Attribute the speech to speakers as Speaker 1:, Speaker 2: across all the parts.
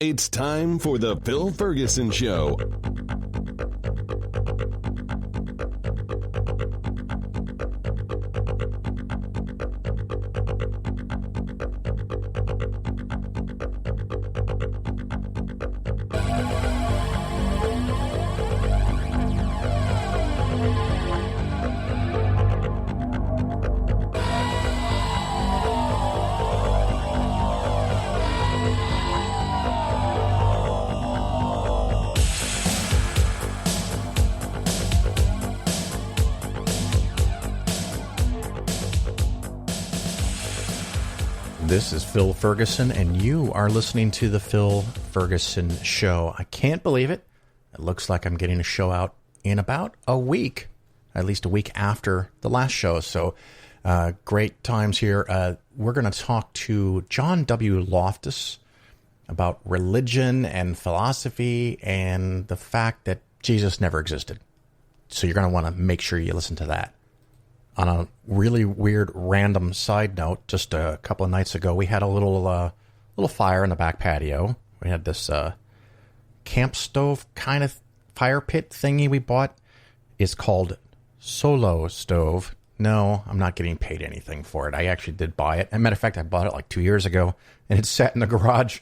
Speaker 1: It's time for the Phil Ferguson Show.
Speaker 2: This is Phil Ferguson, and you are listening to the Phil Ferguson Show. I can't believe it. It looks like I'm getting a show out in about a week, at least a week after the last show. So great times here. We're going to talk to John W. Loftus about religion and philosophy and the fact that Jesus never existed. So you're going to want to make sure you listen to that. On a really weird, random side note, just a couple of nights ago, we had a little fire in the back patio. We had this camp stove kind of fire pit thingy we bought. It's called Solo Stove. No, I'm not getting paid anything for it. I actually did buy it. As a matter of fact, I bought it like 2 years ago, and it sat in the garage,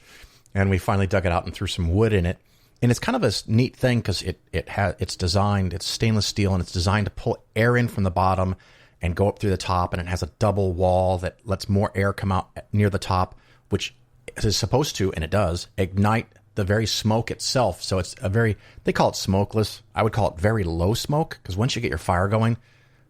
Speaker 2: and we finally dug it out and threw some wood in it. And it's kind of a neat thing because it's designed, it's stainless steel, and it's designed to pull air in from the bottom and go up through the top, and it has a double wall that lets more air come out near the top, which is supposed to, and it does, ignite the very smoke itself. So it's they call it smokeless. I would call it very low smoke, because once you get your fire going,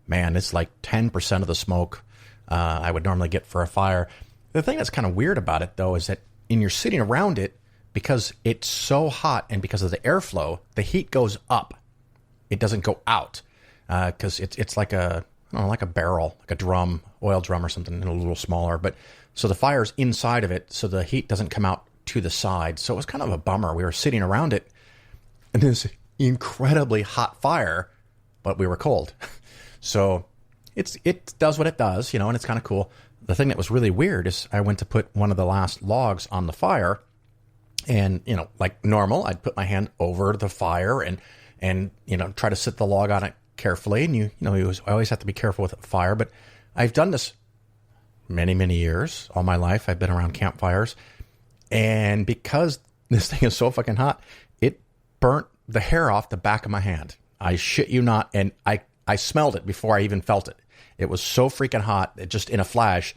Speaker 2: man, it's like 10% of the smoke I would normally get for a fire. The thing that's kind of weird about it, though, is that when you're sitting around it, because it's so hot and because of the airflow, the heat goes up. It doesn't go out, because it's like like a barrel, like a drum, oil drum or something, a little smaller. But so the fire's inside of it, so the heat doesn't come out to the side. So it was kind of a bummer. We were sitting around it, and this incredibly hot fire, but we were cold. So it does what it does, and it's kind of cool. The thing that was really weird is I went to put one of the last logs on the fire, and like normal, I'd put my hand over the fire and try to sit the log on it carefully, and you always have to be careful with fire. But I've done this many years. All my life I've been around campfires, and because this thing is so fucking hot, it burnt the hair off the back of my hand. I shit you not. And I smelled it before I even felt it. It was so freaking hot, just in a flash,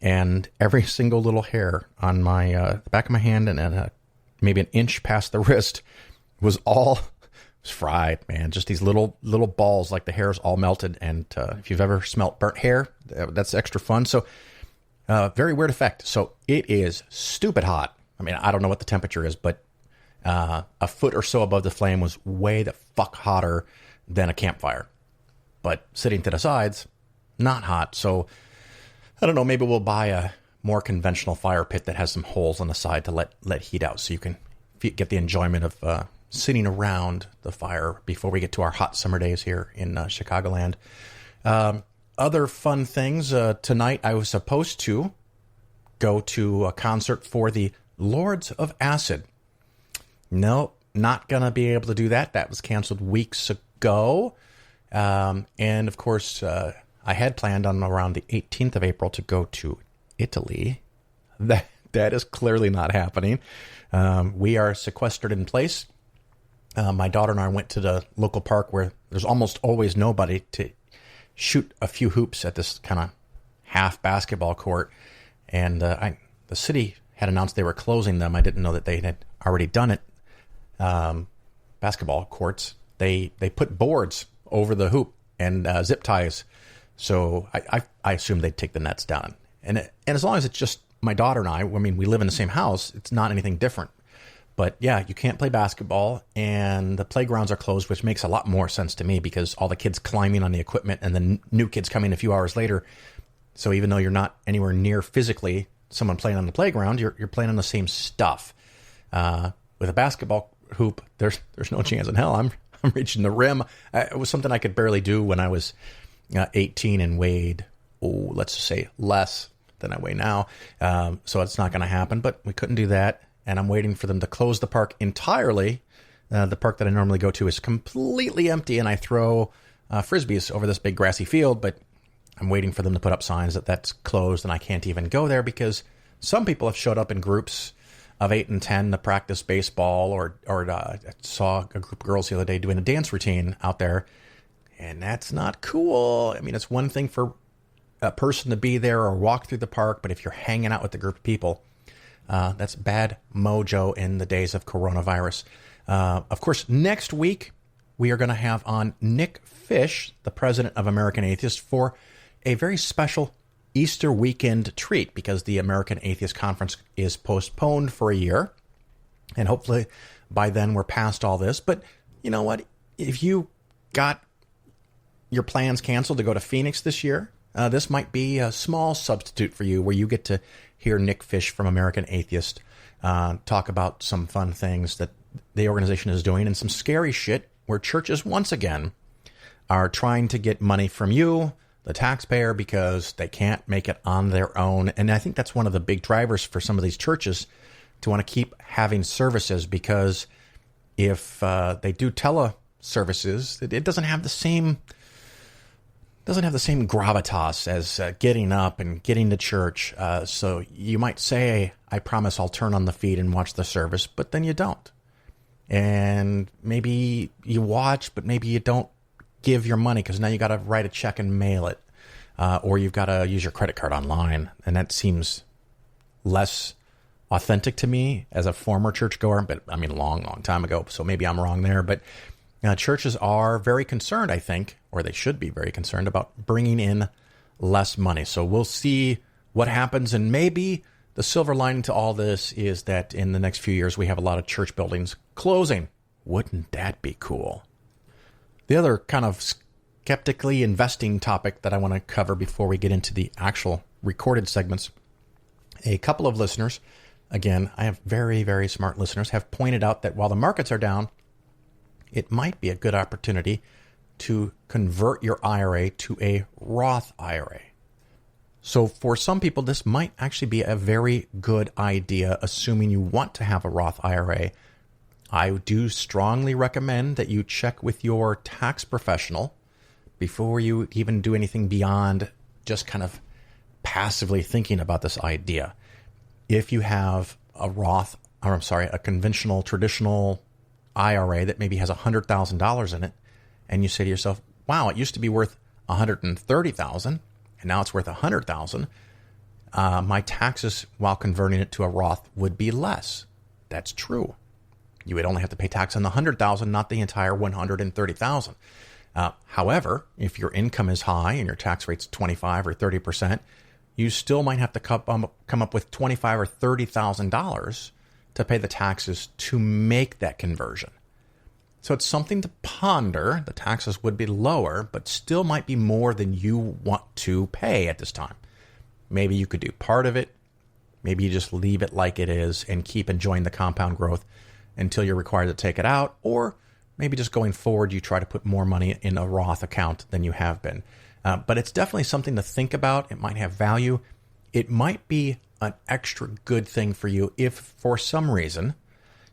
Speaker 2: and every single little hair on my the back of my hand and maybe an inch past the wrist was all fried, man. Just these little balls, like the hair's all melted. And if you've ever smelt burnt hair, that's extra fun. So very weird effect. So it is stupid hot. I mean, I don't know what the temperature is, but a foot or so above the flame was way the fuck hotter than a campfire. But sitting to the sides, not hot. So I don't know, maybe we'll buy a more conventional fire pit that has some holes on the side to let heat out, so you can get the enjoyment of sitting around the fire before we get to our hot summer days here in Chicagoland. Other fun things. Tonight I was supposed to go to a concert for the Lords of Acid. No, not going to be able to do that. That was canceled weeks ago. And of course, I had planned on around the 18th of April to go to Italy. That is clearly not happening. We are sequestered in place. My daughter and I went to the local park where there's almost always nobody to shoot a few hoops at this kind of half basketball court. And the city had announced they were closing them. I didn't know that they had already done it. Basketball courts, they put boards over the hoop and zip ties. So I assumed they'd take the nets down. And as long as it's just my daughter and I mean, we live in the same house, it's not anything different. But yeah, you can't play basketball, and the playgrounds are closed, which makes a lot more sense to me because all the kids climbing on the equipment and the new kids coming a few hours later. So even though you're not anywhere near physically someone playing on the playground, you're playing on the same stuff. With a basketball hoop, there's no chance in hell I'm reaching the rim. It was something I could barely do when I was 18 and weighed, let's just say less than I weigh now. So it's not going to happen, but we couldn't do that. and I'm waiting for them to close the park entirely. The park that I normally go to is completely empty, and I throw Frisbees over this big grassy field, but I'm waiting for them to put up signs that that's closed and I can't even go there because some people have showed up in groups of 8 and 10 to practice baseball, or I saw a group of girls the other day doing a dance routine out there, and that's not cool. I mean, it's one thing for a person to be there or walk through the park, but if you're hanging out with a group of people, that's bad mojo in the days of coronavirus. Of course, next week, we are going to have on Nick Fish, the president of American Atheist, for a very special Easter weekend treat because the American Atheist Conference is postponed for a year. And hopefully by then we're past all this. But you know what? If you got your plans canceled to go to Phoenix this year, this might be a small substitute for you where you get to hear Nick Fish from American Atheist talk about some fun things that the organization is doing and some scary shit where churches once again are trying to get money from you, the taxpayer, because they can't make it on their own. And I think that's one of the big drivers for some of these churches to want to keep having services, because if they do teleservices, it doesn't have the same gravitas as getting up and getting to church. So you might say, I promise I'll turn on the feed and watch the service, but then you don't. And maybe you watch, but maybe you don't give your money because now you got to write a check and mail it. Or you've got to use your credit card online. And that seems less authentic to me as a former churchgoer, but I mean, a long, long time ago. So maybe I'm wrong there. But churches are very concerned, I think, or they should be very concerned about bringing in less money. So we'll see what happens. And maybe the silver lining to all this is that in the next few years, we have a lot of church buildings closing. Wouldn't that be cool? The other kind of skeptically investing topic that I want to cover before we get into the actual recorded segments, a couple of listeners, again, I have very, very smart listeners, have pointed out that while the markets are down, it might be a good opportunity to convert your IRA to a Roth IRA. So for some people, this might actually be a very good idea, assuming you want to have a Roth IRA. I do strongly recommend that you check with your tax professional before you even do anything beyond just kind of passively thinking about this idea. If you have a a conventional, traditional IRA that maybe has $100,000 in it, and you say to yourself, wow, it used to be worth $130,000, and now it's worth $100,000, my taxes while converting it to a Roth would be less. That's true. You would only have to pay tax on the $100,000, not the entire $130,000. However, if your income is high and your tax rate's 25 or 30%, you still might have to come up with $25,000 or $30,000 to pay the taxes to make that conversion. So it's something to ponder. The taxes would be lower, but still might be more than you want to pay at this time. Maybe you could do part of it. Maybe you just leave it like it is and keep enjoying the compound growth until you're required to take it out. Or maybe just going forward, you try to put more money in a Roth account than you have been. But it's definitely something to think about. It might have value. It might be an extra good thing for you if for some reason,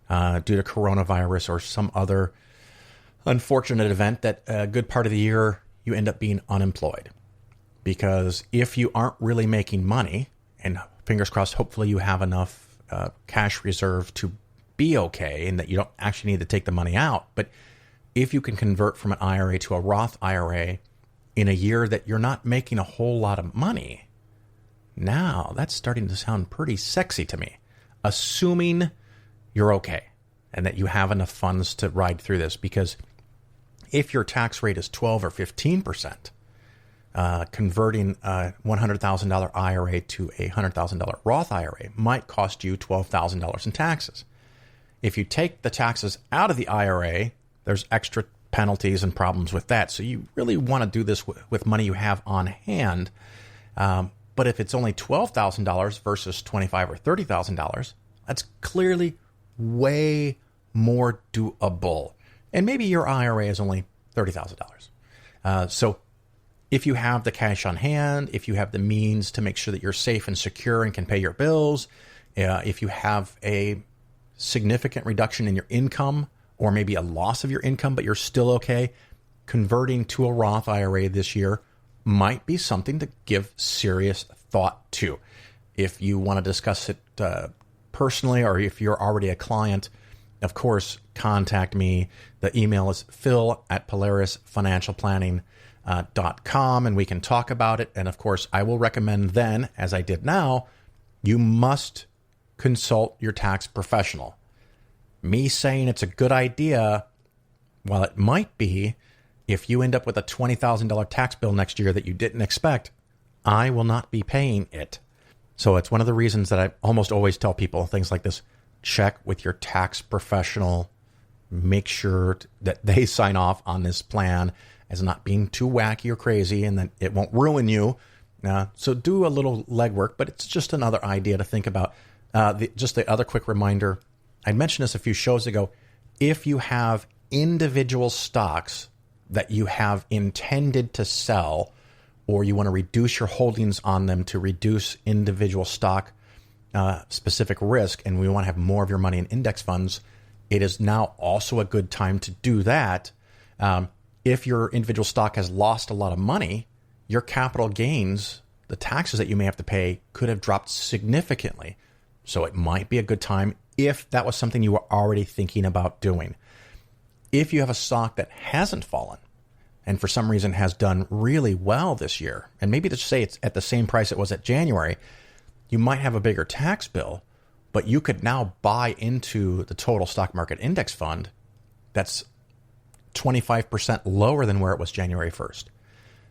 Speaker 2: due to coronavirus or some other unfortunate event, that a good part of the year you end up being unemployed. Because if you aren't really making money, and fingers crossed, hopefully you have enough cash reserve to be okay and that you don't actually need to take the money out. But if you can convert from an IRA to a Roth IRA in a year that you're not making a whole lot of money, now that's starting to sound pretty sexy to me, assuming you're okay and that you have enough funds to ride through this. Because if your tax rate is 12 or 15%, converting a $100,000 IRA to a $100,000 Roth IRA might cost you $12,000 in taxes. If you take the taxes out of the IRA, there's extra penalties and problems with that. So you really want to do this with money you have on hand. But if it's only $12,000 versus $25,000 or $30,000, that's clearly way more doable. And maybe your IRA is only $30,000. So if you have the cash on hand, if you have the means to make sure that you're safe and secure and can pay your bills, if you have a significant reduction in your income or maybe a loss of your income, but you're still okay, converting to a Roth IRA this year might be something to give serious thought to. If you want to discuss it personally, or if you're already a client, of course, contact me. The email is phil@polarisfinancialplanning.com, and we can talk about it. And of course, I will recommend then, as I did now, you must consult your tax professional. Me saying it's a good idea, while it might be, if you end up with a $20,000 tax bill next year that you didn't expect, I will not be paying it. So it's one of the reasons that I almost always tell people things like this. Check with your tax professional. Make sure that they sign off on this plan as not being too wacky or crazy and that it won't ruin you. So do a little legwork, but it's just another idea to think about. Just the other quick reminder, I mentioned this a few shows ago. If you have individual stocks that you have intended to sell, or you want to reduce your holdings on them to reduce individual stock specific risk, and we want to have more of your money in index funds, it is now also a good time to do that. If your individual stock has lost a lot of money, your capital gains, the taxes that you may have to pay, could have dropped significantly. So it might be a good time if that was something you were already thinking about doing. If you have a stock that hasn't fallen and for some reason has done really well this year, and maybe to say it's at the same price it was at January, you might have a bigger tax bill, but you could now buy into the total stock market index fund that's 25% lower than where it was January 1st.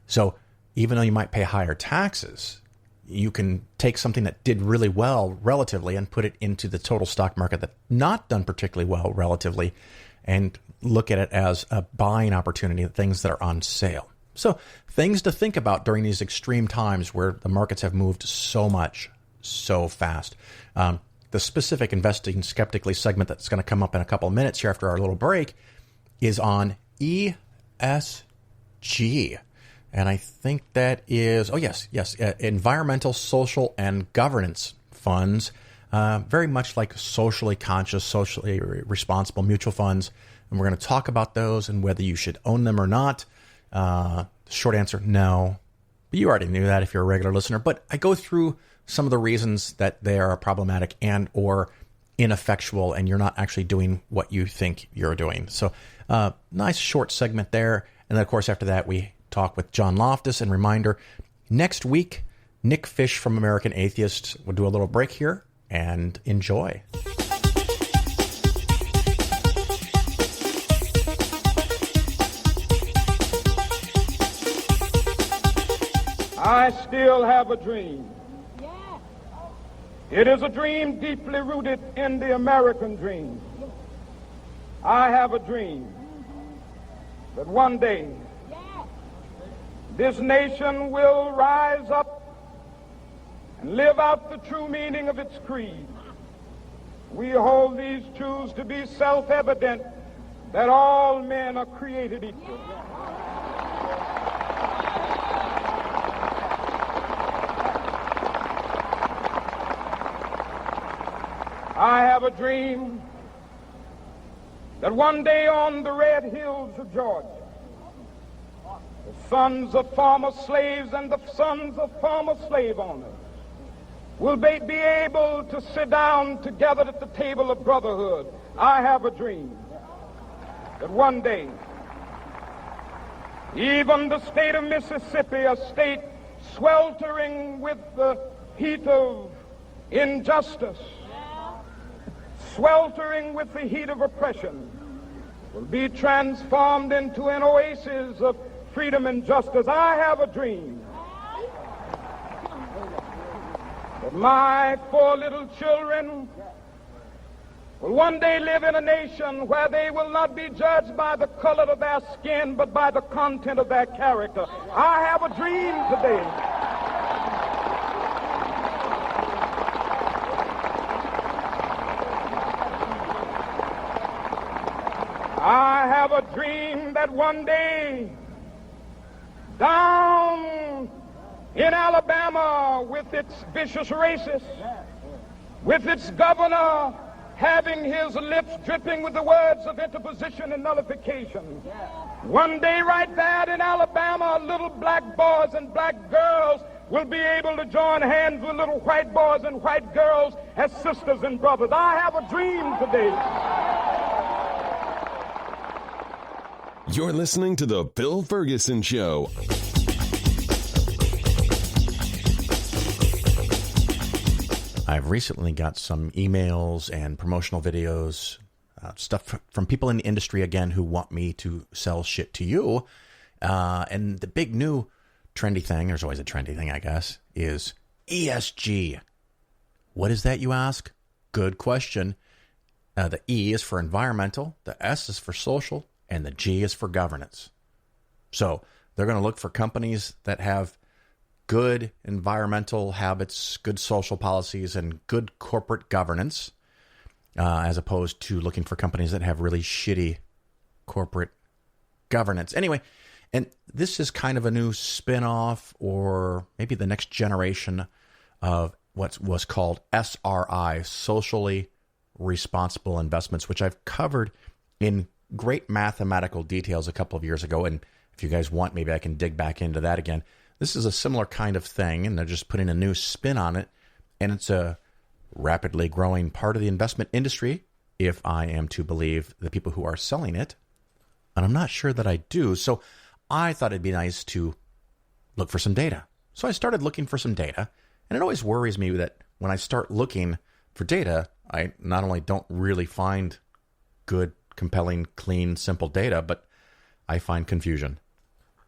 Speaker 2: So even though you might pay higher taxes, you can take something that did really well relatively and put it into the total stock market that's not done particularly well relatively, and look at it as a buying opportunity, things that are on sale. So things to think about during these extreme times where the markets have moved so much, so fast. The specific Investing Skeptically segment that's going to come up in a couple of minutes here after our little break is on ESG. And I think that is, environmental, social, and governance funds, very much like socially conscious, socially responsible mutual funds. And we're going to talk about those and whether you should own them or not. Short answer, no. But you already knew that if you're a regular listener. But I go through some of the reasons that they are problematic and or ineffectual, and you're not actually doing what you think you're doing. So nice short segment there. And then, of course, after that, we talk with John Loftus. And reminder, next week, Nick Fish from American Atheist will do a little break here, and enjoy.
Speaker 3: I still have a dream. It is a dream deeply rooted in the American dream. I have a dream that one day this nation will rise up and live out the true meaning of its creed. We hold these truths to be self-evident, that all men are created equal. I have a dream that one day on the red hills of Georgia, the sons of former slaves and the sons of former slave owners will be able to sit down together at the table of brotherhood. I have a dream that one day, even the state of Mississippi, a state sweltering with the heat of injustice, sweltering with the heat of oppression, will be transformed into an oasis of freedom and justice. I have a dream that my 4 little children will one day live in a nation where they will not be judged by the color of their skin, but by the content of their character. I have a dream today I have a dream that one day down in Alabama, with its vicious racists, with its governor having his lips dripping with the words of interposition and nullification. One day right there in Alabama, little black boys and black girls will be able to join hands with little white boys and white girls as sisters and brothers. I have a dream today.
Speaker 1: You're listening to The Phil Ferguson Show.
Speaker 2: I've recently got some emails and promotional videos, stuff from people in the industry, again, who want me to sell shit to you. And the big new trendy thing, there's always a trendy thing, I guess, is ESG. What is that, you ask? Good question. The E is for environmental, the S is for social, and the G is for governance. So they're going to look for companies that have good environmental habits, good social policies, and good corporate governance, as opposed to looking for companies that have really shitty corporate governance. Anyway, and this is kind of a new spin-off, or maybe the next generation of what was called SRI, socially responsible investments, which I've covered in great mathematical details a couple of years ago. And if you guys want, maybe I can dig back into that again. This is a similar kind of thing, and they're just putting a new spin on it. And it's a rapidly growing part of the investment industry, if I am to believe the people who are selling it. And I'm not sure that I do. So I thought it'd be nice to look for some data. So I started looking for some data. And it always worries me that when I start looking for data, I not only don't really find good, compelling, clean, simple data, but I find confusion.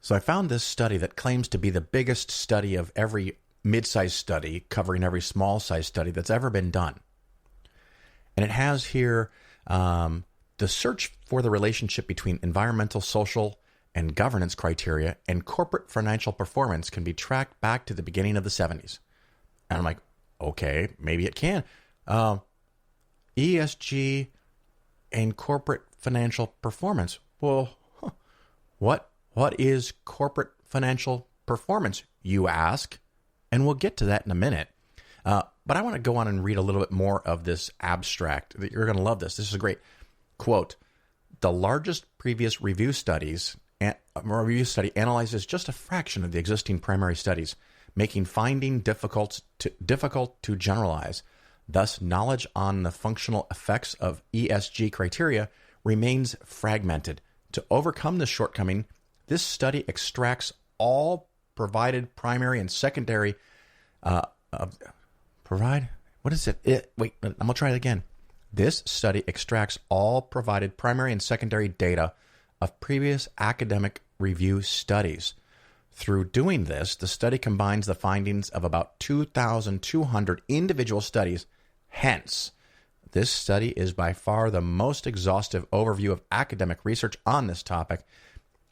Speaker 2: So I found this study that claims to be the biggest study of every mid-sized study, covering every small-sized study that's ever been done. And it has here the search for the relationship between environmental, social, and governance criteria and corporate financial performance can be tracked back to the beginning of the 70s. And I'm like, okay, maybe it can. ESG and corporate financial performance. Well, what is corporate financial performance, you ask? And we'll get to that in a minute. But I want to go on and read a little bit more of this abstract. You're going to love this. This is a great quote. The largest previous review study analyzes just a fraction of the existing primary studies, making finding difficult to generalize. Thus, knowledge on the functional effects of ESG criteria remains fragmented. To overcome this shortcoming, this study extracts all provided primary and secondary What is it? Wait, I'm going to try it again. This study extracts all provided primary and secondary data of previous academic review studies. Through doing this, the study combines the findings of about 2,200 individual studies. Hence, this study is by far the most exhaustive overview of academic research on this topic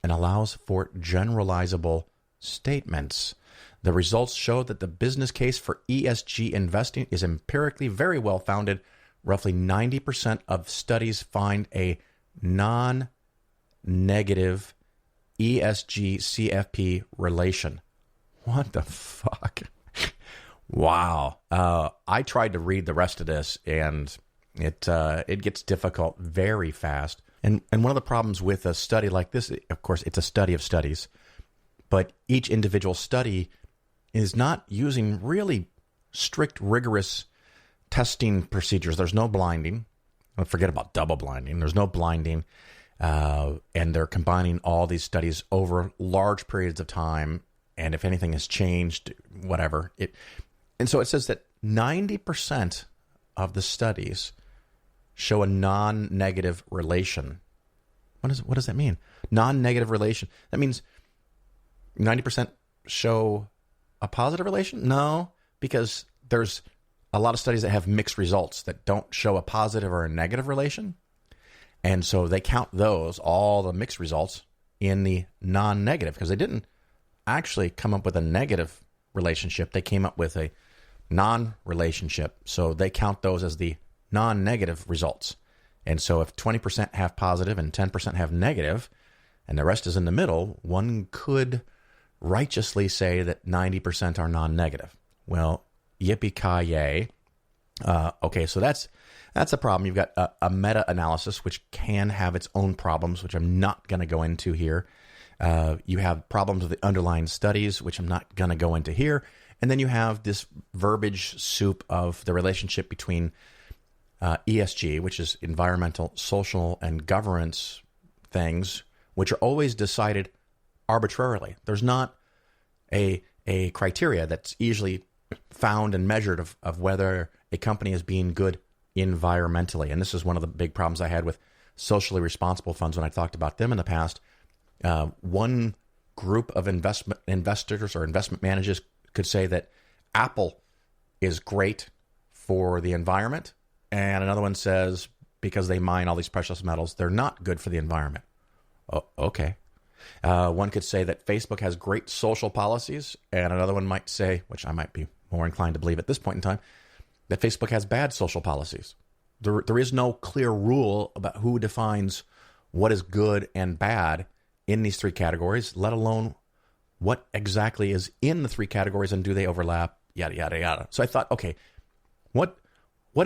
Speaker 2: and allows for generalizable statements. The results show that the business case for ESG investing is empirically very well founded. Roughly 90% of studies find a non-negative ESG CFP relation. What the fuck? Wow. I tried to read the rest of this, and it gets difficult very fast. And one of the problems with a study like this, of course, it's a study of studies, but each individual study is not using really strict, rigorous testing procedures. There's no blinding. Forget about double blinding. There's no blinding. And they're combining all these studies over large periods of time. And if anything has changed, whatever. And so it says that 90% of the studies show a non-negative relation. What does that mean? Non-negative relation. That means 90% show a positive relation? No, because there's a lot of studies that have mixed results that don't show a positive or a negative relation. And so they count those, all the mixed results, in the non-negative, because they didn't actually come up with a negative relationship. They came up with a non-relationship. So they count those as the non-negative results. And so if 20% have positive and 10% have negative, and the rest is in the middle, one could righteously say that 90% are non-negative. Well, yippee-ki-yay. Okay, so that's That's a problem. You've got a meta-analysis, which can have its own problems, which I'm not going to go into here. You have problems with the underlying studies, which I'm not going to go into here. And then you have this verbiage soup of the relationship between ESG, which is environmental, social, and governance things, which are always decided arbitrarily. There's not a criteria that's easily found and measured of whether a company is being good environmentally. And this is one of the big problems I had with socially responsible funds when I talked about them in the past. One group of investors or investment managers could say that Apple is great for the environment, and another one says because they mine all these precious metals, they're not good for the environment. Oh, okay. One could say that Facebook has great social policies, and another one might say, which I might be more inclined to believe at this point in time, that Facebook has bad social policies. There is no clear rule about who defines what is good and bad in these three categories, let alone what exactly is in the three categories and do they overlap, yada, yada, yada. So I thought, okay, what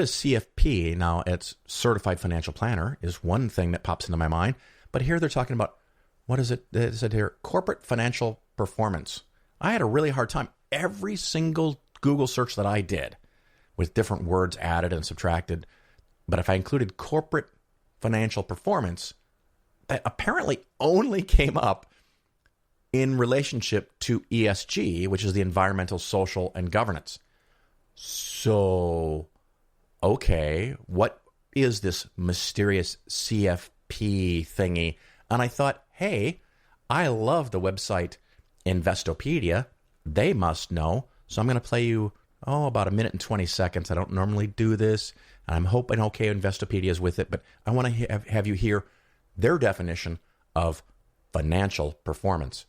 Speaker 2: is CFP? Now, it's Certified Financial Planner is one thing that pops into my mind. But here they're talking about, what is it? They said here, corporate financial performance. I had a really hard time. Every single Google search that I did with different words added and subtracted, but if I included corporate financial performance, that apparently only came up in relationship to ESG, which is the environmental, social, and governance. So, okay, what is this mysterious CFP thingy? And I thought, hey, I love the website Investopedia. They must know. So I'm going to play you, about a minute and 20 seconds. I don't normally do this. I'm hoping, okay, Investopedia is with it, but I want to have you hear their definition of financial performance.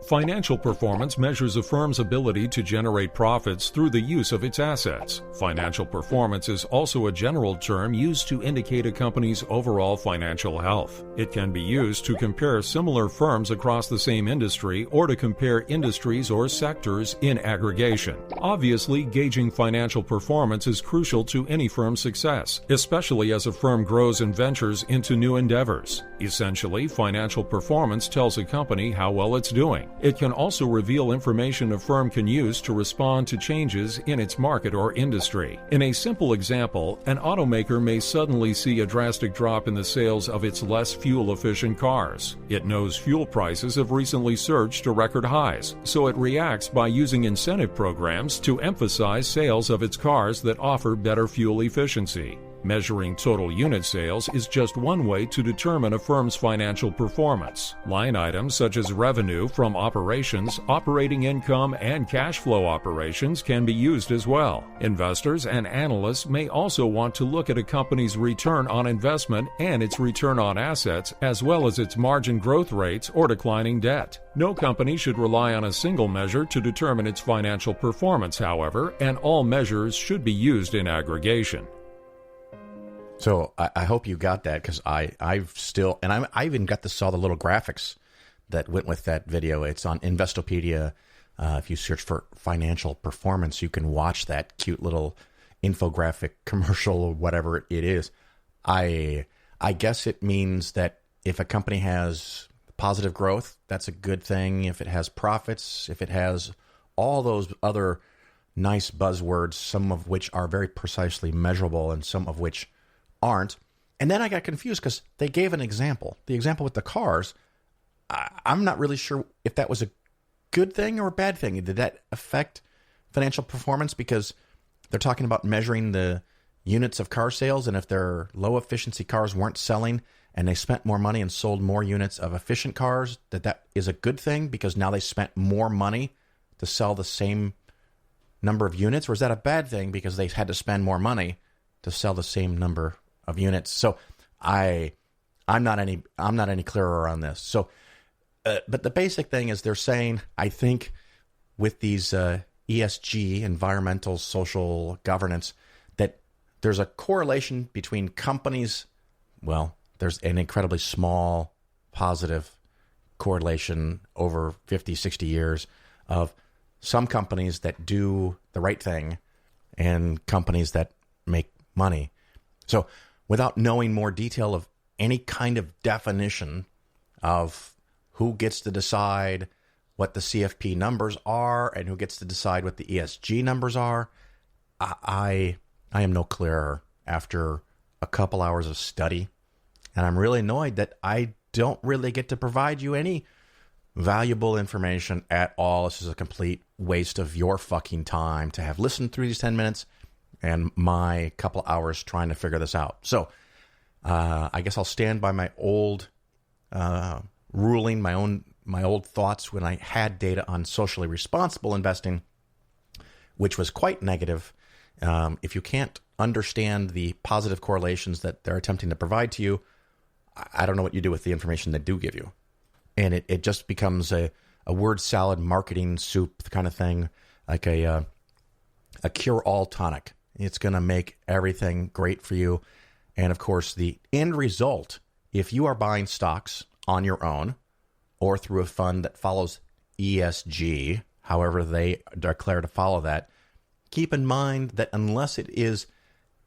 Speaker 4: Financial performance measures a firm's ability to generate profits through the use of its assets. Financial performance is also a general term used to indicate a company's overall financial health. It can be used to compare similar firms across the same industry or to compare industries or sectors in aggregation. Obviously, gauging financial performance is crucial to any firm's success, especially as a firm grows and ventures into new endeavors. Essentially, financial performance tells a company how well it's doing. It can also reveal information a firm can use to respond to changes in its market or industry. In a simple example, an automaker may suddenly see a drastic drop in the sales of its less fuel-efficient cars. It knows fuel prices have recently surged to record highs, so it reacts by using incentive programs to emphasize sales of its cars that offer better fuel efficiency. Measuring total unit sales is just one way to determine a firm's financial performance. Line items such as revenue from operations, operating income, and cash flow operations can be used as well. Investors and analysts may also want to look at a company's return on investment and its return on assets, as well as its margin growth rates or declining debt. No company should rely on a single measure to determine its financial performance, however, and all measures should be used in aggregation.
Speaker 2: So I hope you got that, because I even got to saw the little graphics that went with that video. It's on Investopedia. If you search for financial performance, you can watch that cute little infographic commercial or whatever it is. I guess it means that if a company has positive growth, that's a good thing. If it has profits, if it has all those other nice buzzwords, some of which are very precisely measurable and some of which aren't. And then I got confused because they gave an example. The example with the cars, I'm not really sure if that was a good thing or a bad thing. Did that affect financial performance? Because they're talking about measuring the units of car sales, and if their low efficiency cars weren't selling and they spent more money and sold more units of efficient cars, that is a good thing because now they spent more money to sell the same number of units? Or is that a bad thing because they had to spend more money to sell the same number of units? So I'm not any clearer on this. So, but the basic thing is they're saying, I think with these ESG, environmental, social governance, that there's a correlation between companies. Well, there's an incredibly small positive correlation over 50, 60 years of some companies that do the right thing and companies that make money. So without knowing more detail of any kind of definition of who gets to decide what the CFP numbers are and who gets to decide what the ESG numbers are, I am no clearer after a couple hours of study. And I'm really annoyed that I don't really get to provide you any valuable information at all. This is a complete waste of your fucking time to have listened through these 10 minutes and my couple hours trying to figure this out. So I guess I'll stand by my old ruling, my old thoughts when I had data on socially responsible investing, which was quite negative. If you can't understand the positive correlations that they're attempting to provide to you, I don't know what you do with the information they do give you. And it just becomes a word salad marketing soup kind of thing, like a cure-all tonic. It's going to make everything great for you. And, of course, the end result, if you are buying stocks on your own or through a fund that follows ESG, however they declare to follow that, keep in mind that unless it is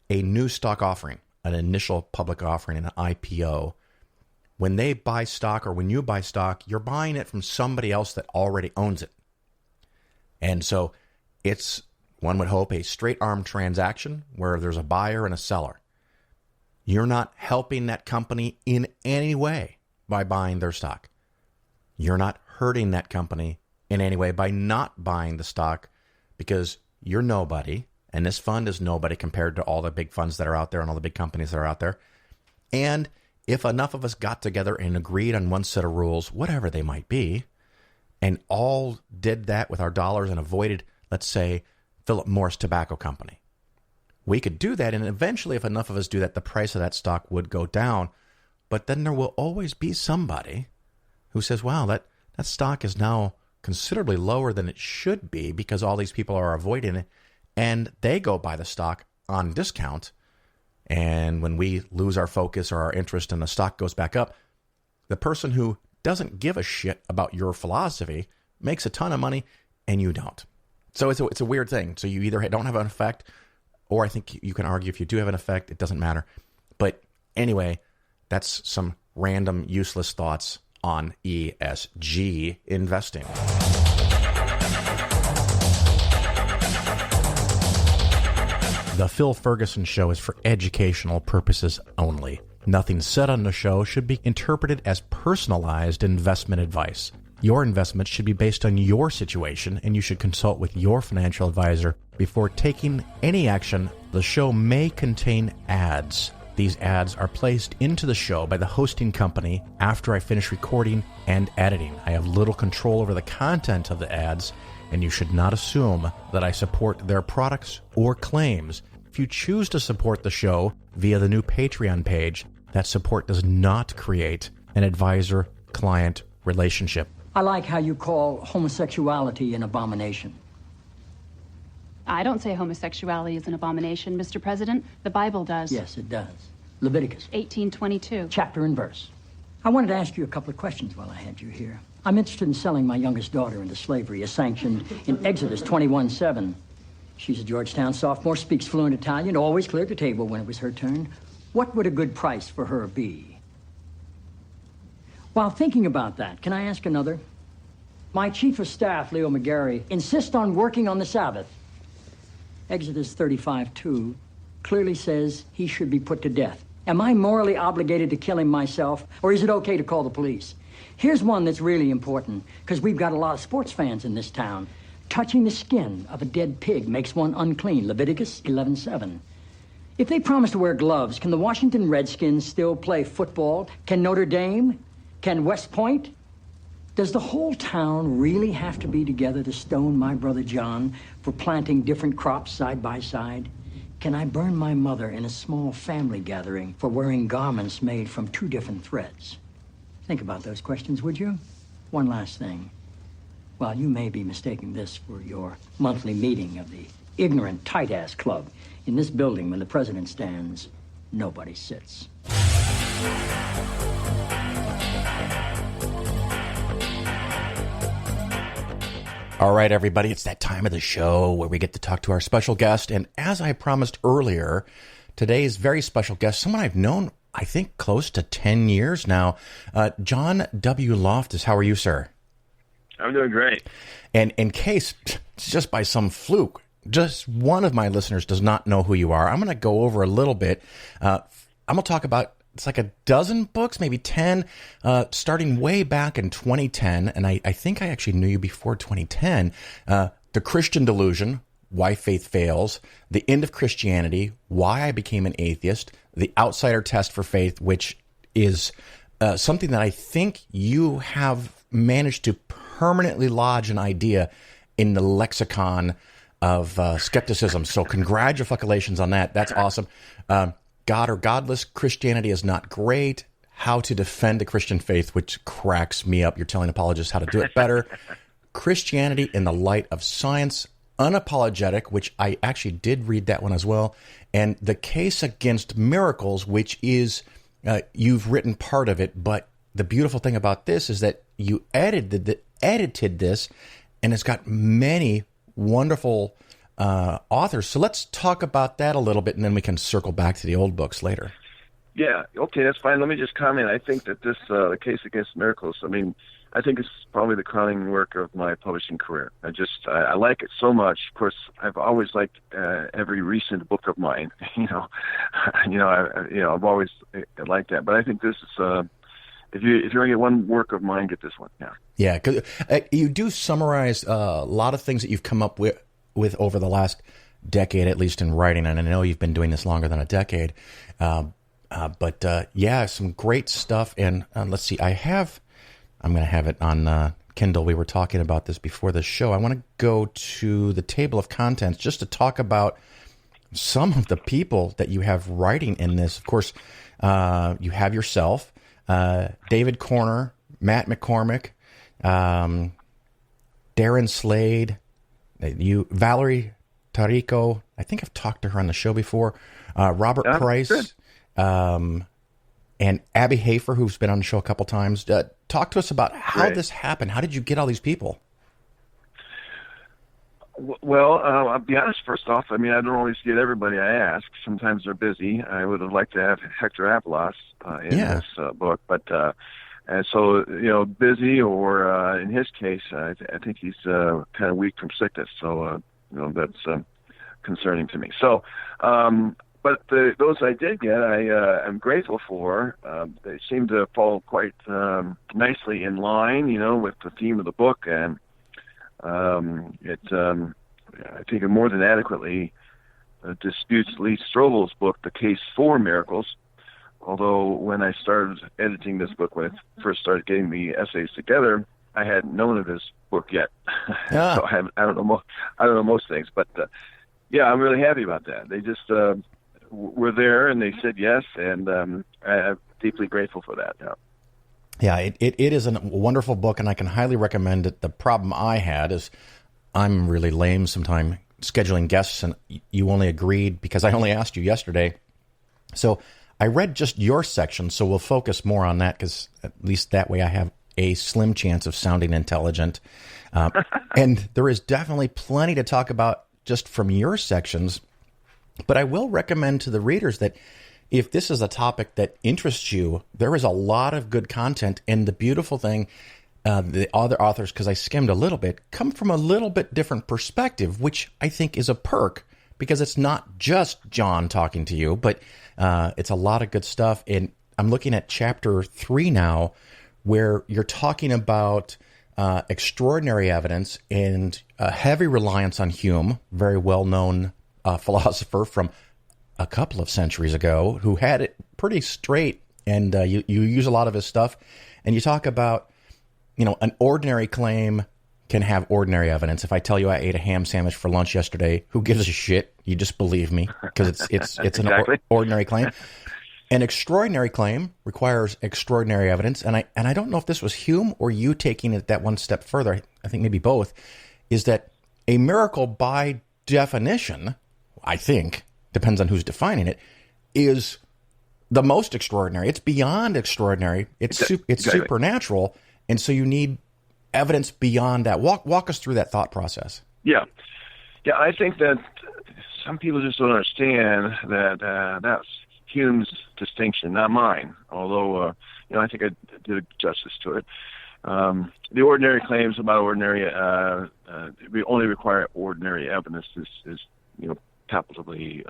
Speaker 2: a new stock offering, an initial public offering, an IPO, when they buy stock or when you buy stock, you're buying it from somebody else that already owns it. And so it's, one would hope, a straight-arm transaction where there's a buyer and a seller. You're not helping that company in any way by buying their stock. You're not hurting that company in any way by not buying the stock, because you're nobody, and this fund is nobody compared to all the big funds that are out there and all the big companies that are out there. And if enough of us got together and agreed on one set of rules, whatever they might be, and all did that with our dollars and avoided, let's say, Philip Morris Tobacco Company, we could do that, and eventually, if enough of us do that, the price of that stock would go down. But then there will always be somebody who says, wow, that stock is now considerably lower than it should be because all these people are avoiding it, and they go buy the stock on discount. And when we lose our focus or our interest and the stock goes back up, the person who doesn't give a shit about your philosophy makes a ton of money and you don't. So it's a weird thing. So you either don't have an effect, or I think you can argue if you do have an effect, it doesn't matter. But anyway, that's some random useless thoughts on ESG investing. The Phil Ferguson Show is for educational purposes only. Nothing said on the show should be interpreted as personalized investment advice. Your investments should be based on your situation, and you should consult with your financial advisor before taking any action. The show may contain ads. These ads are placed into the show by the hosting company after I finish recording and editing. I have little control over the content of the ads, and you should not assume that I support their products or claims. If you choose to support the show via the new Patreon page, that support does not create an advisor-client relationship.
Speaker 5: I like how you call homosexuality an abomination.
Speaker 6: I don't say homosexuality is an abomination, Mr. President. The Bible does.
Speaker 5: Yes, it does. Leviticus
Speaker 6: 18:22.
Speaker 5: Chapter and verse. I wanted to ask you a couple of questions while I had you here. I'm interested in selling my youngest daughter into slavery, as sanctioned in Exodus 21:7. She's a Georgetown sophomore, speaks fluent Italian, always cleared the table when it was her turn. What would a good price for her be? While thinking about that, can I ask another? My chief of staff, Leo McGarry, insists on working on the Sabbath. Exodus 35:2 clearly says he should be put to death. Am I morally obligated to kill him myself, or is it okay to call the police? Here's one that's really important, because we've got a lot of sports fans in this town. Touching the skin of a dead pig makes one unclean, Leviticus 11:7. If they promise to wear gloves, can the Washington Redskins still play football? Can Notre Dame? Can West Point? Does the whole town really have to be together to stone my brother John for planting different crops side by side? Can I burn my mother in a small family gathering for wearing garments made from two different threads? Think about those questions, would you? One last thing. While you may be mistaking this for your monthly meeting of the ignorant tight-ass club, in this building when the president stands, nobody sits.
Speaker 2: All right, everybody, it's that time of the show where we get to talk to our special guest. And as I promised earlier, today's very special guest, someone I've known, I think, close to 10 years now, John W. Loftus. How are you, sir?
Speaker 7: I'm doing great.
Speaker 2: And in case, just by some fluke, just one of my listeners does not know who you are, I'm going to go over a little bit. I'm going to talk about, it's like a dozen books, maybe 10, starting way back in 2010. And I think I actually knew you before 2010. The Christian Delusion, Why Faith Fails, The End of Christianity, Why I Became an Atheist, The Outsider Test for Faith, which is something that I think you have managed to permanently lodge an idea in the lexicon of skepticism. So congratulations on that. That's awesome. God or Godless, Christianity is not great, How to Defend the Christian Faith, which cracks me up. You're telling apologists how to do it better. Christianity in the Light of Science, Unapologetic, which I actually did read that one as well, and The Case Against Miracles, which is, you've written part of it, but the beautiful thing about this is that you edited this, and it's got many wonderful authors. So let's talk about that a little bit, and then we can circle back to the old books later.
Speaker 7: Yeah, okay, that's fine. Let me just comment. I think that this, The Case Against Miracles, I think it's probably the crowning work of my publishing career. I like it so much. Of course, I've always liked every recent book of mine. I've always liked that. But I think this is, if you're going to get one work of mine, get this one. Yeah. Yeah, because
Speaker 2: you do summarize a lot of things that you've come up with over the last decade, at least in writing, and I know you've been doing this longer than a decade. But some great stuff. And let's see, I'm going to have it on Kindle. We were talking about this before the show. I want to go to the table of contents just to talk about some of the people that you have writing in this. Of course, you have yourself, David Corner, Matt McCormick, Darren Slade, Valerie Tarico. I think I've talked to her on the show before. Robert Price, and Abby Hafer, who's been on the show a couple times. Talk to us about how this happened. How did you get all these people?
Speaker 7: Well, I'll be honest, first off, I don't always get everybody I ask. Sometimes they're busy. I would have liked to have Hector Apelos in this book, but and so, busy, or in his case, I think he's kind of weak from sickness, so that's concerning to me. So, but those I did get, I'm grateful for. They seem to fall quite nicely in line, with the theme of the book, and I think it more than adequately disputes Lee Strobel's book, The Case for Miracles. Although when I started editing this book, when I first started getting the essays together, I hadn't known of his book yet.
Speaker 2: Yeah.
Speaker 7: So I don't know most things, but I'm really happy about that. They just were there and they said yes, and I'm deeply grateful for that.
Speaker 2: Yeah, it is a wonderful book, and I can highly recommend it. The problem I had is I'm really lame sometimes scheduling guests, and you only agreed because I only asked you yesterday. So I read just your section, so we'll focus more on that, because at least that way I have a slim chance of sounding intelligent. And there is definitely plenty to talk about just from your sections. But I will recommend to the readers that if this is a topic that interests you, there is a lot of good content. And the beautiful thing, the other authors, because I skimmed a little bit, come from a little bit different perspective, which I think is a perk, because it's not just John talking to you, but it's a lot of good stuff. And I'm looking at chapter 3 now, where you're talking about extraordinary evidence and a heavy reliance on Hume, very well-known philosopher from a couple of centuries ago, who had it pretty straight. And you use a lot of his stuff. And you talk about, an ordinary claim can have ordinary evidence. If I tell you I ate a ham sandwich for lunch yesterday, who gives a shit? You just believe me, because it's
Speaker 7: Exactly.
Speaker 2: an ordinary claim. An extraordinary claim requires extraordinary evidence, and I don't know if this was Hume or you taking it that one step further. I think maybe both. Is that a miracle by definition? I think depends on who's defining it. Is the most extraordinary. It's beyond extraordinary. It's
Speaker 7: Exactly.
Speaker 2: supernatural, and so you need evidence beyond that? Walk us through that thought process.
Speaker 7: Yeah. I think that some people just don't understand that that's Hume's distinction, not mine. Although, I think I did justice to it. The ordinary claims about ordinary, we only require ordinary evidence is palpably,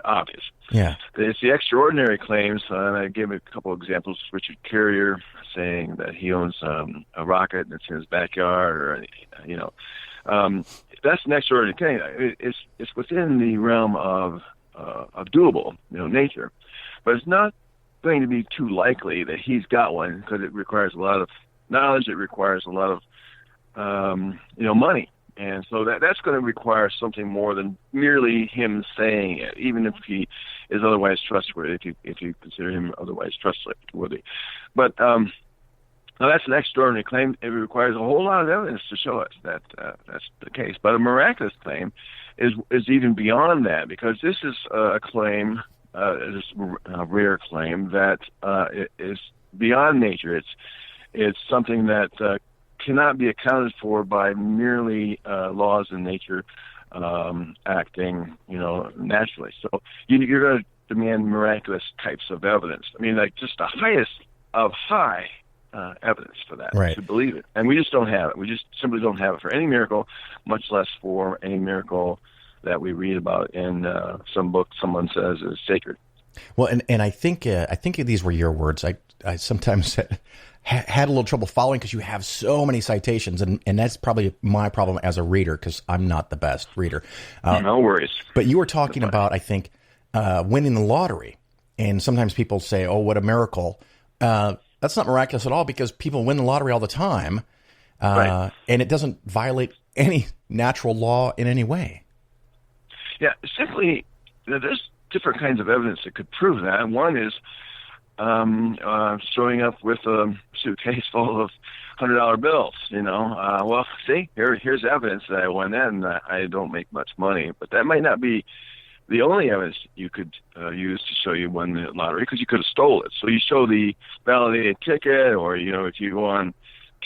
Speaker 7: obvious.
Speaker 2: Yeah.
Speaker 7: It's the extraordinary claims, and I gave a couple of examples. Richard Carrier saying that he owns a rocket and it's in his backyard, or that's an extraordinary claim. It's within the realm of doable, nature, but it's not going to be too likely that he's got one, because it requires a lot of knowledge. It requires a lot of money. And so that's going to require something more than merely him saying it, even if he is otherwise trustworthy, if you consider him otherwise trustworthy. But now that's an extraordinary claim. It requires a whole lot of evidence to show us that that's the case. But a miraculous claim is even beyond that, because this is a claim, this a rare claim that is beyond nature. It's something that cannot be accounted for by merely laws in nature acting, naturally. So you're going to demand miraculous types of evidence. I mean, like just the highest of high evidence for that,
Speaker 2: right,
Speaker 7: to believe it. And we just don't have it. We just simply don't have it for any miracle, much less for any miracle that we read about in some book someone says is sacred.
Speaker 2: Well, and I think these were your words. I sometimes had a little trouble following because you have so many citations, and that's probably my problem as a reader, because I'm not the best reader.
Speaker 7: No worries.
Speaker 2: But you were talking about, I think, winning the lottery, and sometimes people say, "Oh, what a miracle!" That's not miraculous at all, because people win the lottery all the time,
Speaker 7: right,
Speaker 2: and it doesn't violate any natural law in any way.
Speaker 7: Yeah, simply, there's different kinds of evidence that could prove that. One is showing up with a suitcase full of $100 bills. Well, see, here's evidence that I won that, and I don't make much money. But that might not be the only evidence you could use to show you won the lottery, because you could have stole it. So you show the validated ticket, or if you go on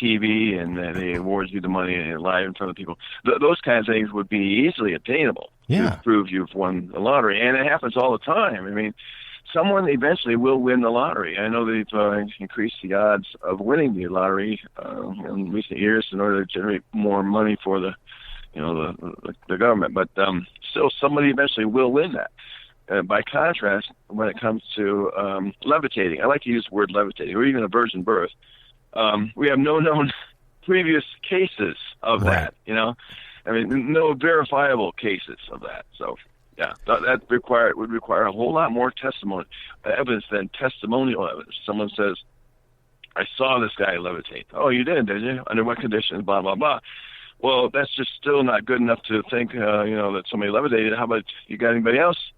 Speaker 7: TV and they award you the money live in front of people, those kinds of things would be easily obtainable to prove you've won the lottery. And it happens all the time. I mean, someone eventually will win the lottery. I know they've increased the odds of winning the lottery in recent years in order to generate more money for the government. But still, somebody eventually will win that. By contrast, when it comes to levitating, I like to use the word levitating, or even a virgin birth. We have no known previous cases of that. I mean, no verifiable cases of that. So, yeah, that would require a whole lot more evidence than testimonial evidence. Someone says, "I saw this guy levitate." "Oh, you did you? Under what conditions?" Blah blah blah. Well, that's just still not good enough to think, that somebody levitated. How about, you got anybody else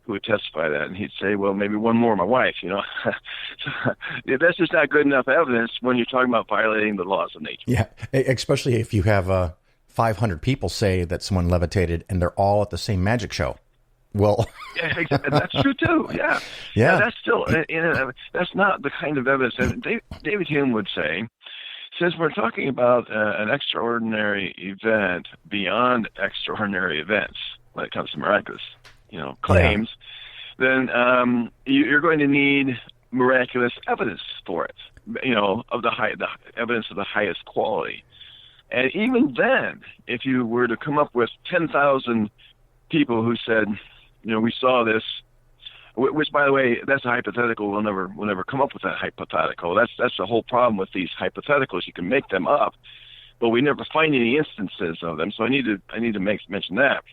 Speaker 7: who would testify that? And he'd say, "Well, maybe one more, my wife." That's just not good enough evidence when you're talking about violating the laws of nature.
Speaker 2: Yeah, especially if you have 500 people say that someone levitated and they're all at the same magic show. Well,
Speaker 7: yeah, exactly. That's true too. Yeah. That's still that's not the kind of evidence. And David Hume would say, since we're talking about an extraordinary event beyond extraordinary events when it comes to miraculous, claims, then you're going to need miraculous evidence for it. Of the evidence of the highest quality. And even then, if you were to come up with 10,000 people who said, we saw this, which, by the way, that's a hypothetical. We'll never come up with that hypothetical. That's the whole problem with these hypotheticals. You can make them up, but we never find any instances of them. So I need to mention that.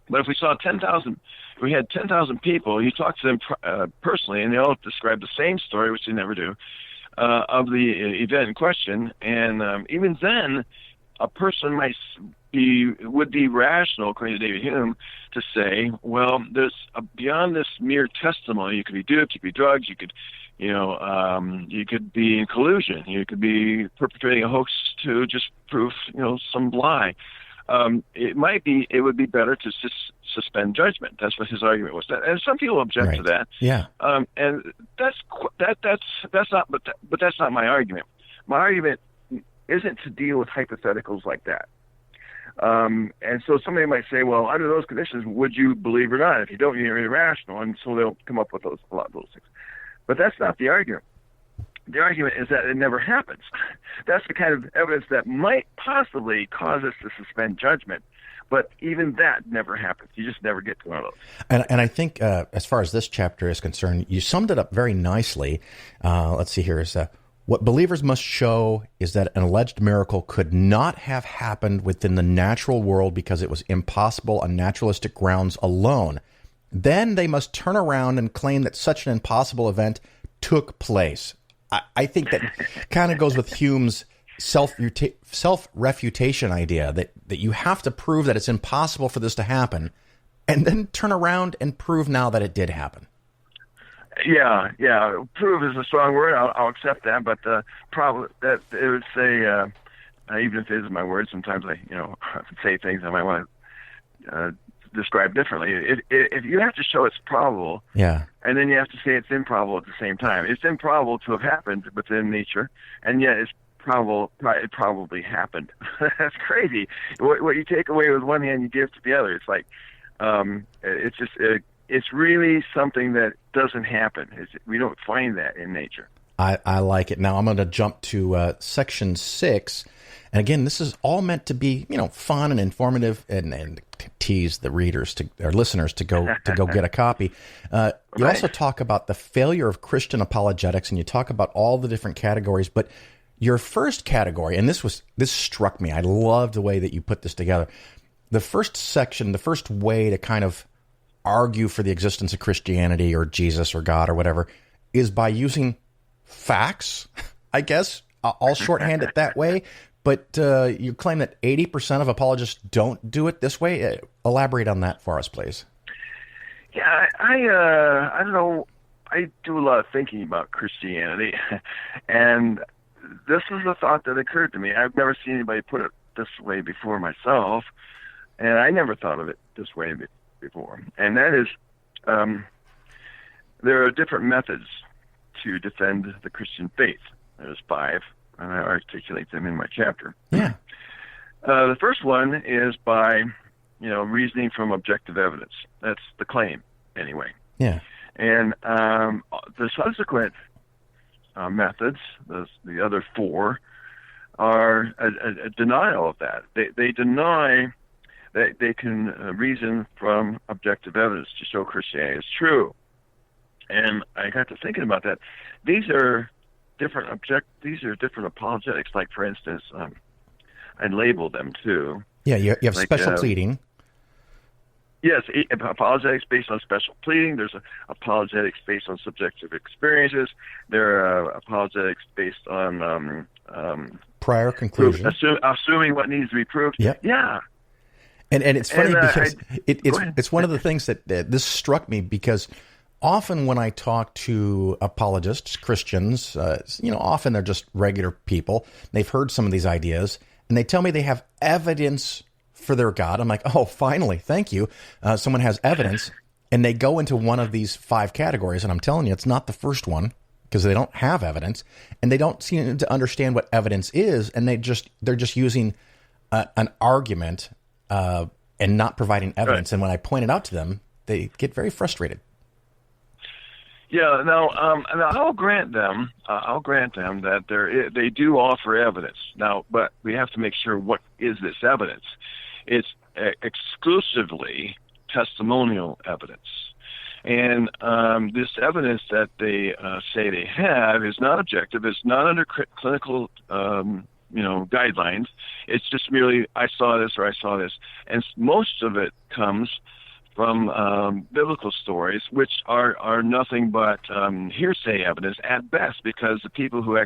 Speaker 7: But if we saw 10,000, if we had 10,000 people, you talk to them personally, and they all describe the same story, which they never do, of the event in question, and even then, a person would be rational, according to David Hume, to say, well, there's beyond this mere testimony. You could be duped, you could be drugged, you could be in collusion, you could be perpetrating a hoax to just prove, some lie. It would be better to suspend judgment. That's what his argument was. And some people object to that.
Speaker 2: Yeah.
Speaker 7: And that's not. But that's not my argument. My argument isn't to deal with hypotheticals like that. And so somebody might say, well, under those conditions, would you believe or not? If you don't, you're irrational. And so they'll come up with a lot of those things. But that's not the argument. The argument is that it never happens. That's the kind of evidence that might possibly cause us to suspend judgment. But even that never happens. You just never get to one of those.
Speaker 2: And I think as far as this chapter is concerned, you summed it up very nicely. Let's see here. What believers must show is that an alleged miracle could not have happened within the natural world because it was impossible on naturalistic grounds alone. Then they must turn around and claim that such an impossible event took place. I think that kind of goes with Hume's self-refutation idea that you have to prove that it's impossible for this to happen and then turn around and prove now that it did happen.
Speaker 7: Yeah. Prove is a strong word. I'll accept that, but probably that it would say, even if it is my word, sometimes I say things I might want to describe differently. If you have to show it's probable,
Speaker 2: yeah,
Speaker 7: and then you have to say it's improbable at the same time. It's improbable to have happened within nature, and yet it's probable. It probably happened. That's crazy. What you take away with one hand, you give to the other. It's like it's just. It's really something that doesn't happen. We don't find that in nature.
Speaker 2: I like it. Now I'm going to jump to section 6. And again, this is all meant to be, fun and informative and tease the readers or listeners to go get a copy. You also talk about the failure of Christian apologetics, and you talk about all the different categories. But your first category, and this struck me. I love the way that you put this together. The first section, the first way to kind of argue for the existence of Christianity or Jesus or God or whatever is by using facts, I guess. I'll shorthand it that way. But you claim that 80% of apologists don't do it this way. Elaborate on that for us, please.
Speaker 7: Yeah, I don't know. I do a lot of thinking about Christianity, and this is a thought that occurred to me. I've never seen anybody put it this way before myself, and I never thought of it this way before. And that is, there are different methods to defend the Christian faith. There's 5, and I articulate them in my chapter.
Speaker 2: Yeah.
Speaker 7: The first one is by, reasoning from objective evidence. That's the claim, anyway.
Speaker 2: Yeah.
Speaker 7: And the subsequent methods, the other 4, are a denial of that. They deny that they can reason from objective evidence to show Christianity is true. And I got to thinking about that. These are different apologetics. Like, for instance, I labeled them too.
Speaker 2: Yeah, you have like, special pleading.
Speaker 7: Yes, apologetics based on special pleading. There's apologetics based on subjective experiences. There are apologetics based on
Speaker 2: prior conclusion,
Speaker 7: assuming what needs to be proved.
Speaker 2: Yep.
Speaker 7: Yeah.
Speaker 2: And it's funny because it's one of the things that this struck me, because often when I talk to apologists, Christians, often they're just regular people. They've heard some of these ideas, and they tell me they have evidence for their God. I'm like, oh, finally, thank you. Someone has evidence, and they go into one of these 5 categories, and I'm telling you, it's not the first one, because they don't have evidence, and they don't seem to understand what evidence is, and they're just using an argument and not providing evidence. Right. And when I point it out to them, they get very frustrated.
Speaker 7: Yeah, now I'll grant them that they do offer evidence. Now, but we have to make sure, what is this evidence? It's exclusively testimonial evidence. And this evidence that they say they have is not objective. It's not under clinical guidelines. It's just merely, I saw this or I saw this. And most of it comes from biblical stories, which are nothing but hearsay evidence at best, because the people who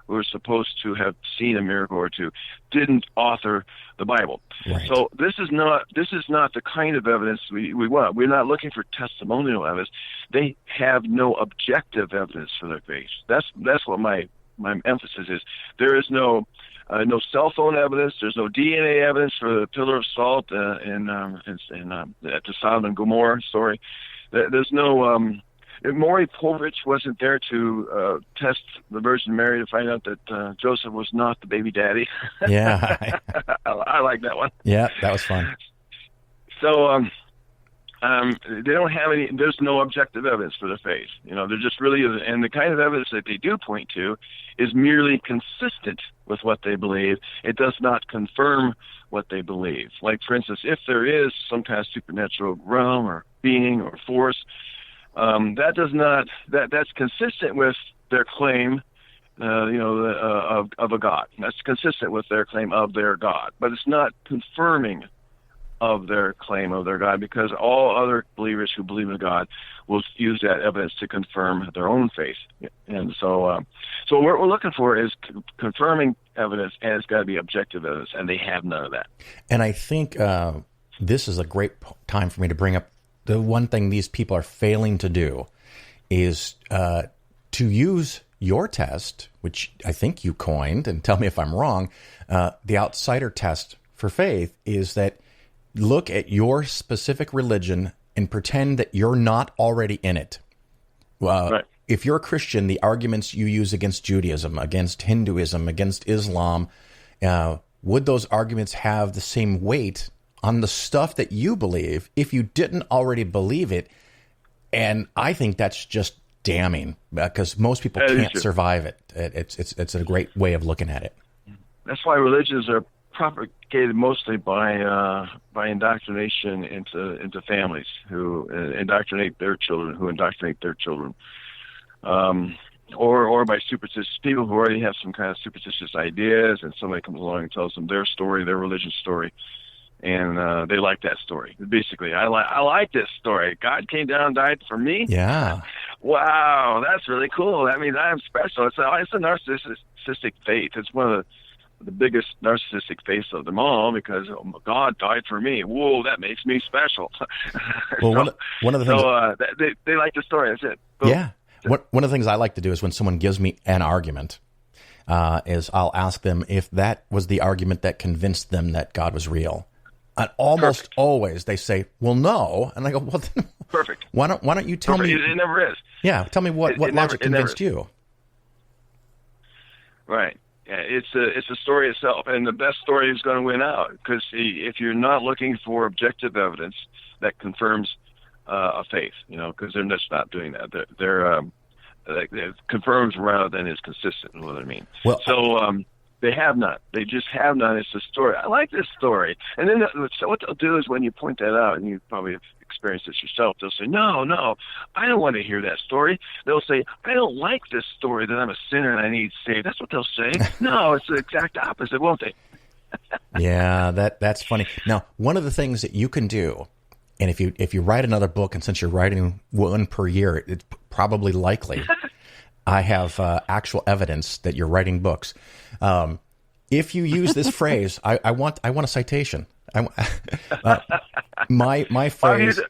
Speaker 7: were supposed to have seen a miracle or two didn't author the Bible.
Speaker 2: Right. So
Speaker 7: this is not the kind of evidence we want. We're not looking for testimonial evidence. They have no objective evidence for their faith. That's what my emphasis is. There is no cell phone evidence. There's no DNA evidence for the pillar of salt at the Sodom and Gomorrah story. There's no Maury Povich wasn't there to test the Virgin Mary to find out that Joseph was not the baby daddy.
Speaker 2: Yeah.
Speaker 7: I like that one.
Speaker 2: Yeah, that was fun.
Speaker 7: So they don't have any. There's no objective evidence for their faith. They're just really, and the kind of evidence that they do point to is merely consistent with what they believe. It does not confirm what they believe. Like, for instance, if there is some kind of supernatural realm or being or force, that's consistent with their claim, of a God. That's consistent with their claim of their God, but it's not confirming of their claim of their God, because all other believers who believe in God will use that evidence to confirm their own faith. And so what we're looking for is confirming evidence, and it's got to be objective evidence, and they have none of that.
Speaker 2: And I think this is a great time for me to bring up the one thing these people are failing to do is to use your test, which I think you coined, and tell me if I'm wrong, the outsider test for faith is that look at your specific religion and pretend that you're not already in it.
Speaker 7: Right.
Speaker 2: If you're a Christian, the arguments you use against Judaism, against Hinduism, against Islam, would those arguments have the same weight on the stuff that you believe if you didn't already believe it? And I think that's just damning, because most people can't survive it. It's a great way of looking at it.
Speaker 7: That's why religions are propagated mostly by indoctrination into families who indoctrinate their children, or by superstitious people who already have some kind of superstitious ideas, and somebody comes along and tells them their story, their religious story, and they like that story. Basically, I like this story. God came down and died for me.
Speaker 2: Yeah.
Speaker 7: Wow, that's really cool. That means I'm special. It's a narcissistic faith. It's one of the biggest narcissistic faiths of them all, because God died for me. Whoa, that makes me special.
Speaker 2: Well, one of the things
Speaker 7: they like the story. That's it. Boom.
Speaker 2: Yeah. One of the things I like to do is when someone gives me an argument, is I'll ask them if that was the argument that convinced them that God was real. And almost always they say, "Well, no," and I go, "Well, then,
Speaker 7: perfect.
Speaker 2: Why don't you tell me?"
Speaker 7: It never is.
Speaker 2: Yeah, tell me what logic convinced you.
Speaker 7: Right. Yeah, it's a story itself, and the best story is going to win out, because if you're not looking for objective evidence that confirms a faith, because they're just not doing that. They're confirms rather than is consistent. What I mean.
Speaker 2: Well,
Speaker 7: so they have not. They just have not. It's a story. I like this story, and then so what they'll do is when you point that out, and you probably have experienced this yourself, they'll say, no, I don't want to hear that story. They'll say, I don't like this story that I'm a sinner and I need saved. That's what they'll say. No, it's the exact opposite, won't they?
Speaker 2: Yeah, that's funny. Now, one of the things that you can do, and if you write another book, and since you're writing one per year, it's probably likely. I have actual evidence that you're writing books. If you use this phrase, I want a citation. My phrase.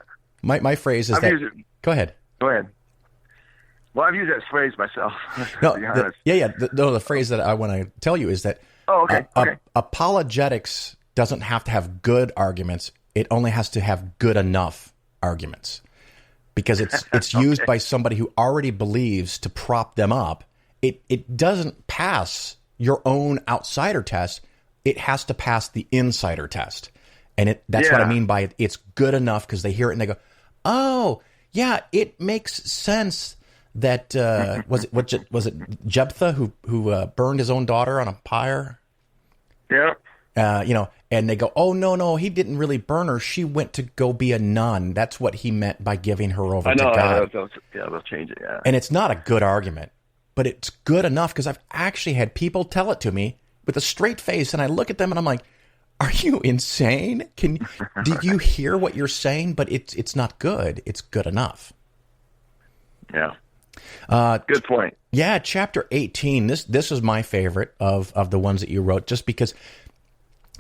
Speaker 2: My phrase is that. Go ahead.
Speaker 7: Well, I've used that phrase myself.
Speaker 2: No, the phrase that I want to tell you is that.
Speaker 7: Oh, okay.
Speaker 2: Apologetics doesn't have to have good arguments. It only has to have good enough arguments, because it's used by somebody who already believes to prop them up. It doesn't pass your own outsider test. It has to pass the insider test. And that's what I mean by it. It's good enough, because they hear it and they go, oh, yeah, it makes sense that, was it Jephthah who burned his own daughter on a pyre?
Speaker 7: Yeah.
Speaker 2: And they go, oh, no, he didn't really burn her. She went to go be a nun. That's what he meant by giving her over to God.
Speaker 7: They'll change it, yeah.
Speaker 2: And it's not a good argument, but it's good enough, because I've actually had people tell it to me with a straight face, and I look at them and I'm like, are you insane? Do you hear what you're saying? But it's not good. It's good enough.
Speaker 7: Yeah. Good point.
Speaker 2: Yeah, chapter 18. This is my favorite of the ones that you wrote, just because,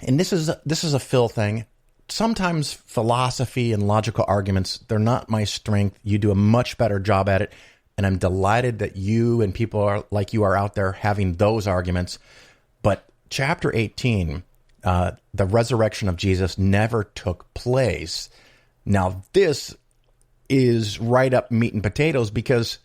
Speaker 2: and this is a Phil thing. Sometimes philosophy and logical arguments, they're not my strength. You do a much better job at it, and I'm delighted that you and people like you are out there having those arguments. But chapter 18, the resurrection of Jesus never took place. Now, this is right up meat and potatoes because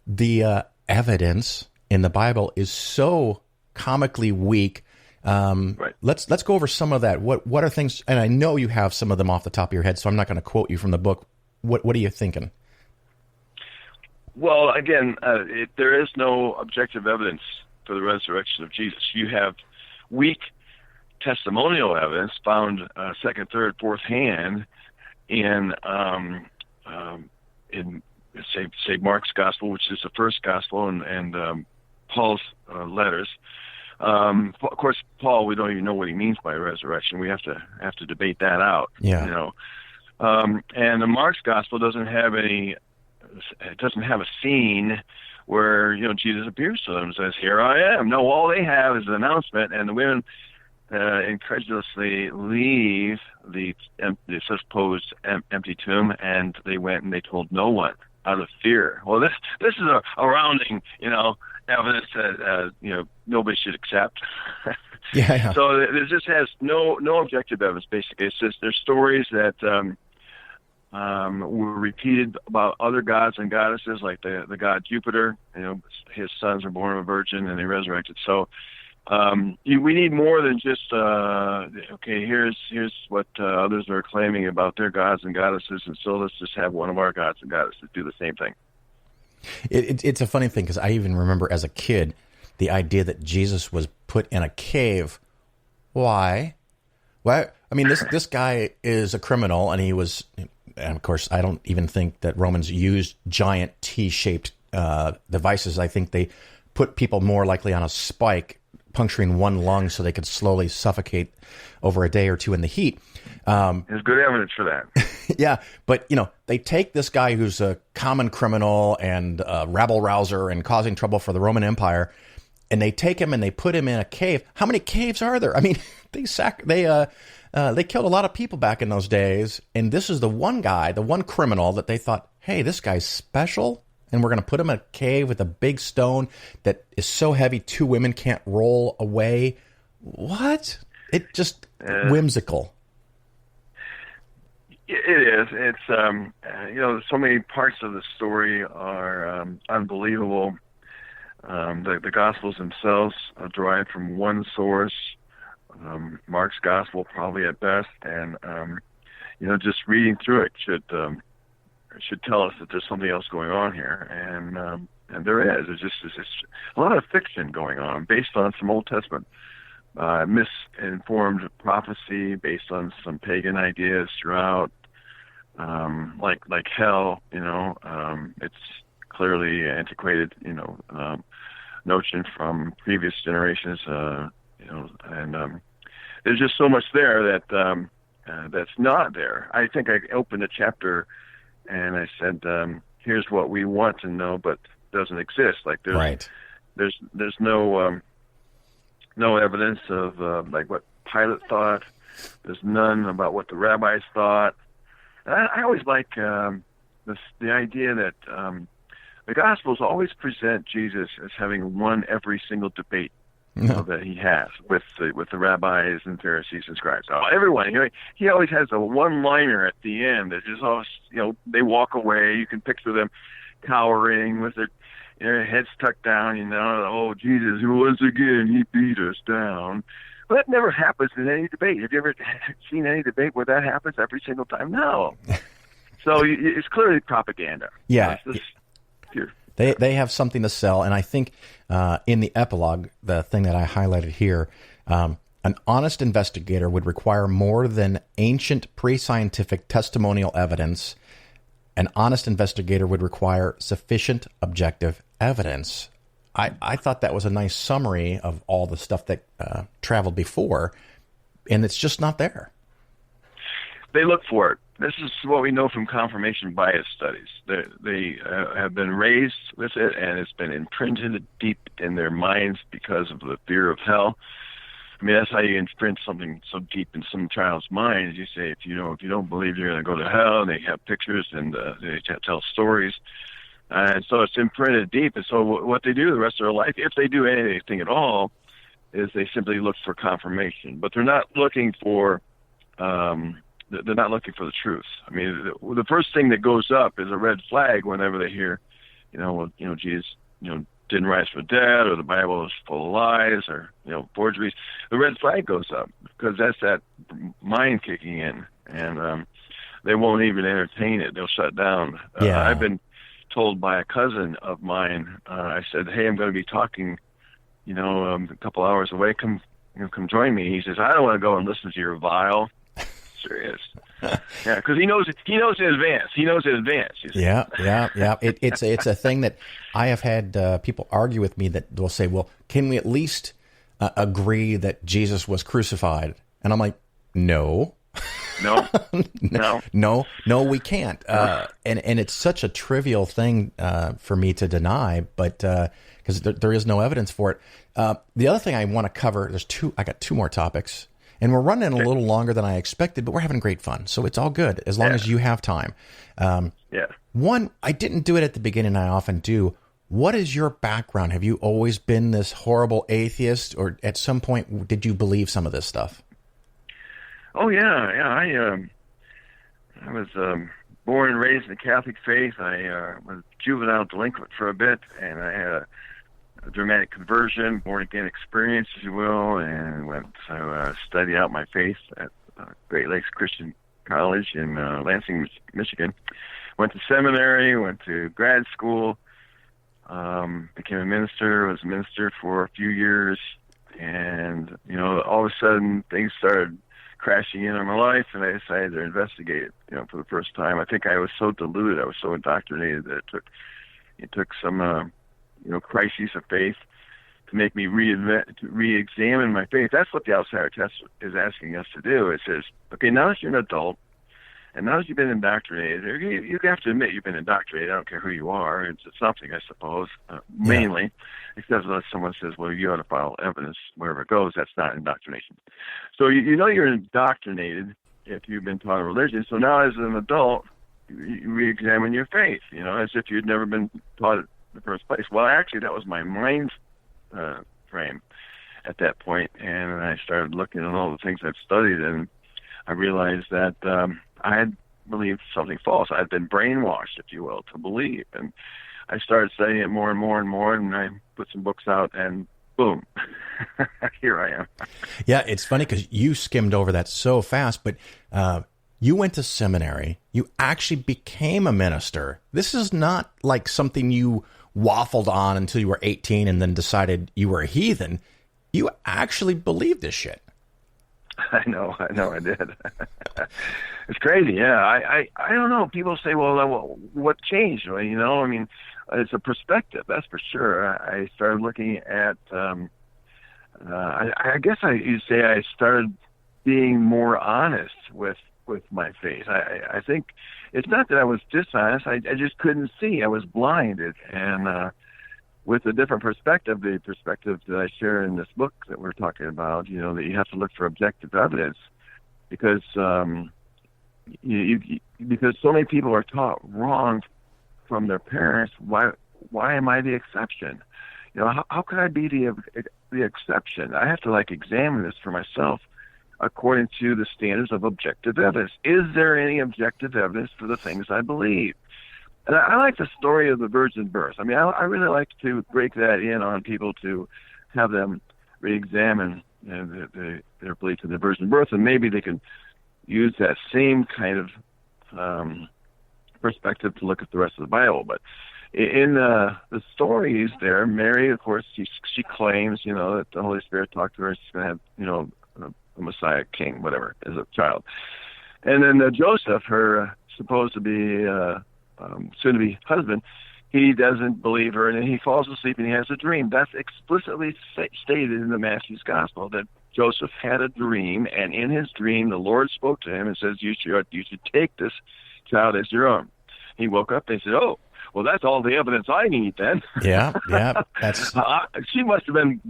Speaker 2: the evidence in the Bible is so comically weak.
Speaker 7: Right.
Speaker 2: Let's go over some of that. What are things? And I know you have some of them off the top of your head, so I'm not going to quote you from the book. What are you thinking?
Speaker 7: Well, again, there is no objective evidence for the resurrection of Jesus. You have weak testimonial evidence found second, third, fourth hand in say Mark's gospel, which is the first gospel, and Paul's letters. Of course, Paul, we don't even know what he means by resurrection. We have to debate that out.
Speaker 2: Yeah.
Speaker 7: You know, and the Mark's gospel doesn't have a scene where, you know, Jesus appears to them and says, "Here I am." No, all they have is an announcement, and the women incredulously leave the supposed empty tomb, and they went and they told no one out of fear. Well, this is a rounding, you know, evidence that you know, nobody should accept.
Speaker 2: Yeah.
Speaker 7: So it just has no objective evidence. Basically, it's just there's stories that were repeated about other gods and goddesses, like the god Jupiter. You know, his sons were born of a virgin and they resurrected. So we need more than just okay. Here's what others are claiming about their gods and goddesses, and so let's just have one of our gods and goddesses do the same thing.
Speaker 2: It's a funny thing because I even remember as a kid the idea that Jesus was put in a cave. Why? I mean, this guy is a criminal, and he was. And of course, I don't even think that Romans used giant T-shaped devices. I think they put people more likely on a spike, puncturing one lung so they could slowly suffocate over a day or two in the heat.
Speaker 7: There's good evidence for that.
Speaker 2: Yeah, but, you know, they take this guy who's a common criminal and rabble-rouser and causing trouble for the Roman Empire, and they take him and they put him in a cave. How many caves are there? I mean, they killed a lot of people back in those days, and this is the one guy, the one criminal that they thought, hey, this guy's special, and we're going to put him in a cave with a big stone that is so heavy 2 women can't roll away. What? It just whimsical.
Speaker 7: It is. It's you know, so many parts of the story are unbelievable. The Gospels themselves are derived from one source. Mark's gospel probably at best, and you know, just reading through it should tell us that there's something else going on here, and there is. It's a lot of fiction going on based on some Old Testament misinformed prophecy, based on some pagan ideas throughout, like hell. You know, it's clearly antiquated. You know, notion from previous generations. You know, and there's just so much there that that's not there. I think I opened a chapter and I said, "Here's what we want to know, but doesn't exist." Like there's no evidence of like what Pilate thought. There's none about what the rabbis thought. I always like the idea that the Gospels always present Jesus as having won every single debate that he has with the rabbis and Pharisees and scribes. Everyone, you know, he always has a one-liner at the end that just always, you know, they walk away. You can picture them cowering with their heads tucked down. You know, oh, Jesus, once again he beat us down. Well, that never happens in any debate. Have you ever seen any debate where that happens every single time? No. So it's clearly propaganda.
Speaker 2: Yeah.
Speaker 7: Here.
Speaker 2: They have something to sell, and I think in the epilogue, the thing that I highlighted here, an honest investigator would require more than ancient pre-scientific testimonial evidence. An honest investigator would require sufficient objective evidence. I thought that was a nice summary of all the stuff that traveled before, and it's just not there.
Speaker 7: They look for it. This is what we know from confirmation bias studies. They have been raised with it, and it's been imprinted deep in their minds because of the fear of hell. I mean, that's how you imprint something so deep in some child's mind. You say, if you don't believe you're going to go to hell, and they have pictures and they tell stories. And so it's imprinted deep. And so what they do the rest of their life, if they do anything at all, is they simply look for confirmation. But they're not looking for they're not looking for the truth. I mean, the first thing that goes up is a red flag whenever they hear, Jesus, didn't rise from the dead, or the Bible is full of lies, or forgeries. The red flag goes up because that's that mind kicking in, and they won't even entertain it. They'll shut down. I've been told by a cousin of mine. I said, "Hey, I'm going to be talking, a couple hours away. Come join me." He says, "I don't want to go and listen to your vile." Serious. Yeah, because he knows in advance. He knows in advance.
Speaker 2: Yeah. It's a thing that I have had people argue with me that will say, "Well, can we at least agree that Jesus was crucified?" And I'm like, "No."
Speaker 7: No,
Speaker 2: we can't. And it's such a trivial thing for me to deny, but because there is no evidence for it. The other thing I want to cover, I got two more topics. And we're running a little longer than I expected, but we're having great fun. So it's all good as long as you have time. One, I didn't do it at the beginning. I often do. What is your background? Have you always been this horrible atheist, or at some point did you believe some of this stuff?
Speaker 7: Oh, yeah. I was born and raised in the Catholic faith. I was juvenile delinquent for a bit, and I had a dramatic conversion, born-again experience, if you will, and went to study out my faith at Great Lakes Christian College in Lansing, Michigan. Went to seminary, went to grad school, became a minister, was a minister for a few years, and, all of a sudden things started crashing in on my life, and I decided to investigate it, for the first time. I think I was so deluded, I was so indoctrinated that it took some crises of faith to make me re-examine my faith. That's what the outsider test is asking us to do. It says, okay, now that you're an adult, and now that you've been indoctrinated, you have to admit you've been indoctrinated. I don't care who you are. It's something, I suppose, mainly, except unless someone says, well, you ought to file evidence wherever it goes. That's not indoctrination. So you're indoctrinated if you've been taught a religion. So now as an adult, you re-examine your faith, as if you'd never been taught it the first place. Well, actually, that was my mind frame at that point, and I started looking at all the things I'd studied, and I realized that I had believed something false. I had been brainwashed, if you will, to believe, and I started studying it more and more and more, and I put some books out, and boom, here I am.
Speaker 2: Yeah, it's funny because you skimmed over that so fast, but you went to seminary. You actually became a minister. This is not like something you waffled on until you were 18 and then decided you were a heathen. You actually believed this shit.
Speaker 7: I know, I did. It's crazy, yeah. I don't know. People say, well, what changed? Well, I mean, it's a perspective, that's for sure. I started looking at, I guess you'd say I started being more honest with my faith. I think it's not that I was dishonest. I just couldn't see. I was blinded. And with a different perspective, the perspective that I share in this book that we're talking about, that you have to look for objective evidence, because because so many people are taught wrong from their parents. Why am I the exception? How could I be the exception? I have to examine this for myself according to the standards of objective evidence. Is there any objective evidence for the things I believe? And I like the story of the virgin birth. I mean, I really like to break that in on people to have them re-examine their belief in the virgin birth, and maybe they can use that same kind of perspective to look at the rest of the Bible. But in the stories there, Mary, of course, she claims, that the Holy Spirit talked to her, and she's going to have, a Messiah, king, whatever, as a child. And then Joseph, her supposed to be soon-to-be husband, he doesn't believe her, and then he falls asleep and he has a dream. That's explicitly stated in the Matthew's Gospel, that Joseph had a dream, and in his dream the Lord spoke to him and says, you should take this child as your own. He woke up and he said, oh, well, that's all the evidence I need then.
Speaker 2: Yeah. That's
Speaker 7: she must have been,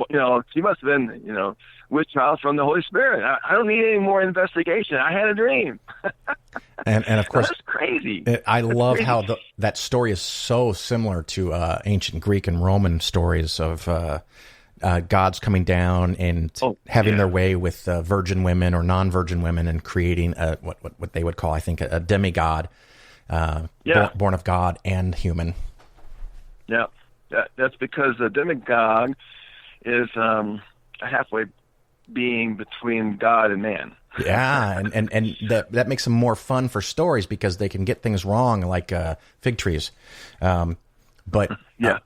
Speaker 7: with child from the Holy Spirit. I don't need any more investigation. I had a dream.
Speaker 2: and of course,
Speaker 7: that's crazy.
Speaker 2: I love how that story is so similar to ancient Greek and Roman stories of gods coming down and having their way with virgin women or non-virgin women and creating what they would call, I think, a demigod, born of God and human.
Speaker 7: Yeah, that's because the demigod is a halfway being between God and man.
Speaker 2: Yeah, and that makes them more fun for stories because they can get things wrong, like fig trees. But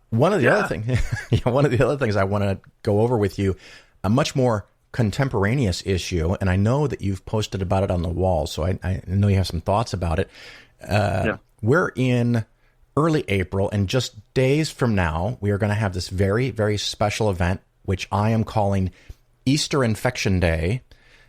Speaker 2: one of the other things I want to go over with you, a much more contemporaneous issue, and I know that you've posted about it on the wall, so I know you have some thoughts about it. We're in early April, and just days from now, we are going to have this very, very special event, which I am calling Easter Infection Day.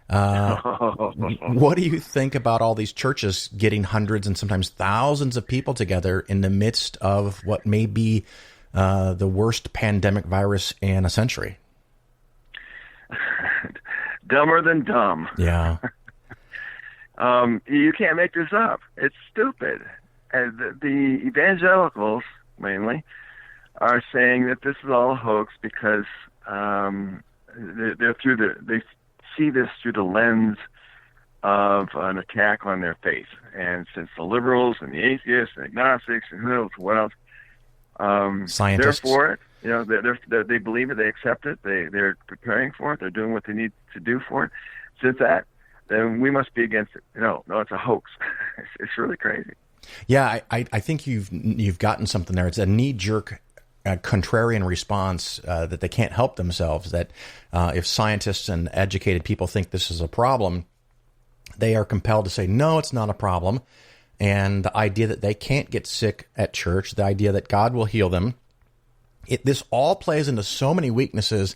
Speaker 2: What do you think about all these churches getting hundreds and sometimes thousands of people together in the midst of what may be the worst pandemic virus in a century?
Speaker 7: Dumber than dumb.
Speaker 2: Yeah.
Speaker 7: You can't make this up. It's stupid. And the evangelicals, mainly, are saying that this is all a hoax because they see this through the lens of an attack on their faith. And since the liberals and the atheists and agnostics and who knows what else,
Speaker 2: scientists,
Speaker 7: they're for it. You know, they believe it, they accept it, they're preparing for it, they're doing what they need to do for it. Since that, then we must be against it. No, it's a hoax. It's really crazy.
Speaker 2: Yeah, I think you've gotten something there. It's a knee-jerk contrarian response that they can't help themselves, that if scientists and educated people think this is a problem, they are compelled to say, no, it's not a problem. And the idea that they can't get sick at church, the idea that God will heal them, this all plays into so many weaknesses.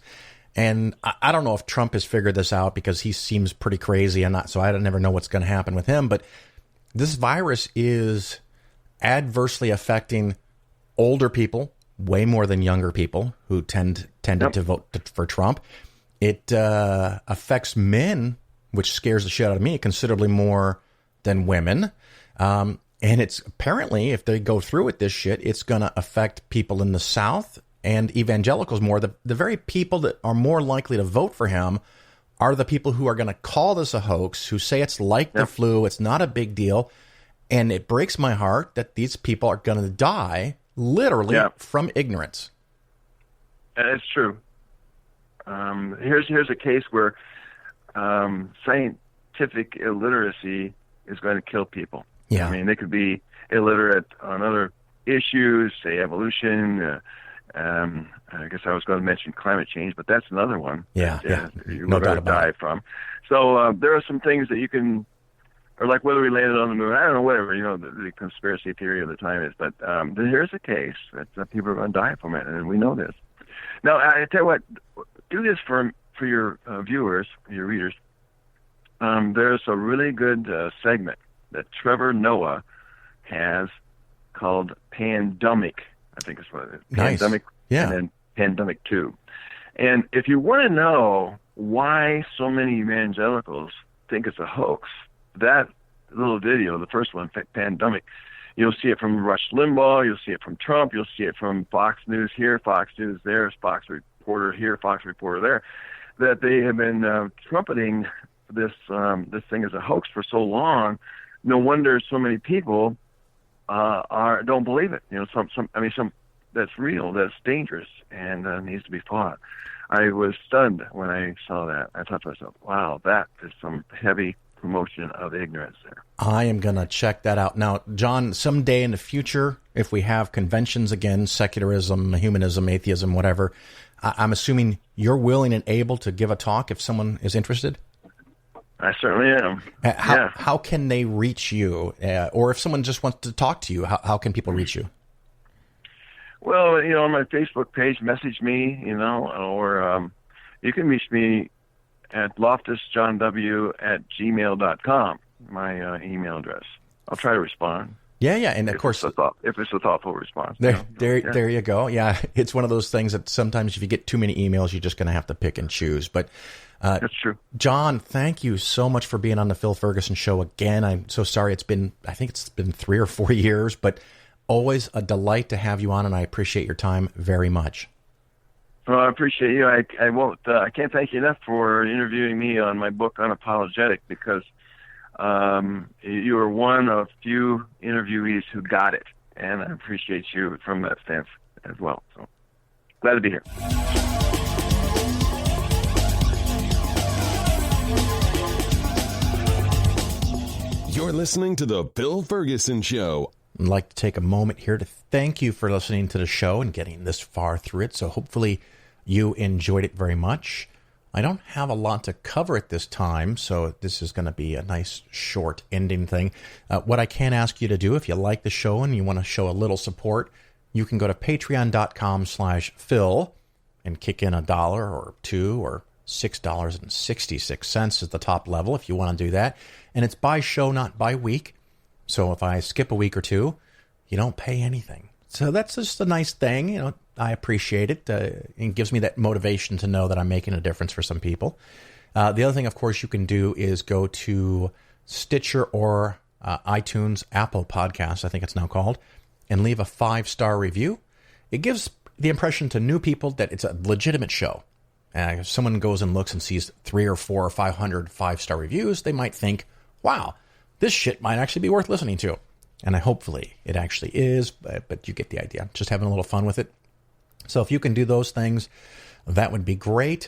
Speaker 2: And I don't know if Trump has figured this out because he seems pretty crazy, so I never know what's going to happen with him. But this virus is adversely affecting older people way more than younger people who tended to vote for Trump. It affects men, which scares the shit out of me, considerably more than women. And it's apparently, if they go through with this shit, it's going to affect people in the South and evangelicals more. The very people that are more likely to vote for him are the people who are going to call this a hoax, who say it's like the flu, it's not a big deal. And it breaks my heart that these people are going to die literally from ignorance.
Speaker 7: It's true. Here's a case where scientific illiteracy is going to kill people.
Speaker 2: Yeah.
Speaker 7: I mean, they could be illiterate on other issues, say evolution. I guess I was going to mention climate change, but that's another one.
Speaker 2: Yeah.
Speaker 7: You're
Speaker 2: No
Speaker 7: going
Speaker 2: doubt
Speaker 7: to die from. So there are some things that you can, or like whether we landed on the moon, I don't know, whatever, the conspiracy theory of the time is. But here's a case that people are going to die from it, and we know this. Now, I tell you what, do this for your viewers, your readers. There's a really good segment that Trevor Noah has called Pandemic. I think it's what it is.
Speaker 2: Nice.
Speaker 7: Pandemic,
Speaker 2: yeah.
Speaker 7: And then Pandemic 2. And if you want to know why so many evangelicals think it's a hoax, that little video, the first one, Pandemic, you'll see it from Rush Limbaugh, you'll see it from Trump, you'll see it from Fox News here, Fox News there, Fox reporter here, Fox reporter there, that they have been trumpeting this thing as a hoax for so long. No wonder so many people don't believe it. Some that's real, that's dangerous, and needs to be fought. I was stunned when I saw that. I thought to myself, wow, that is some heavy promotion of ignorance there.
Speaker 2: I am going to check that out. Now, John, someday in the future, if we have conventions again, secularism, humanism, atheism, whatever, I'm assuming you're willing and able to give a talk if someone is interested?
Speaker 7: I certainly am.
Speaker 2: How can they reach you? Or if someone just wants to talk to you, how can people reach you?
Speaker 7: Well, on my Facebook page, message me, or you can reach me at loftusjohnw@gmail.com, my email address. I'll try to respond.
Speaker 2: Yeah, and of course,
Speaker 7: if it's a thoughtful response.
Speaker 2: There you go. Yeah, it's one of those things that sometimes if you get too many emails, you're just going to have to pick and choose. But
Speaker 7: that's true.
Speaker 2: John, thank you so much for being on the Phil Ferguson Show again. I'm so sorry I think it's been 3 or 4 years, but always a delight to have you on, and I appreciate your time very much.
Speaker 7: Well, I appreciate you. I won't. I can't thank you enough for interviewing me on my book Unapologetic, because you are one of few interviewees who got it, and I appreciate you from that stance as well. So glad to be here.
Speaker 1: You're listening to The Bill Ferguson Show.
Speaker 2: I'd like to take a moment here to thank you for listening to the show and getting this far through it. So hopefully you enjoyed it very much. I don't have a lot to cover at this time, so this is going to be a nice short ending thing. What I can ask you to do, if you like the show and you want to show a little support, you can go to patreon.com/Phil and kick in $1 or $2 or $6.66 at the top level if you want to do that. And it's by show, not by week. So if I skip a week or two, you don't pay anything. So that's just a nice thing. You know, I appreciate it. It gives me that motivation to know that I'm making a difference for some people. The other thing, of course, you can do is go to Stitcher or iTunes, Apple Podcasts, I think it's now called, and leave a 5-star review. It gives the impression to new people that it's a legitimate show. If someone goes and looks and sees 300 or 400 or 500 5-star reviews, they might think, wow, this shit might actually be worth listening to. And hopefully it actually is, but you get the idea. Just having a little fun with it. So if you can do those things, that would be great.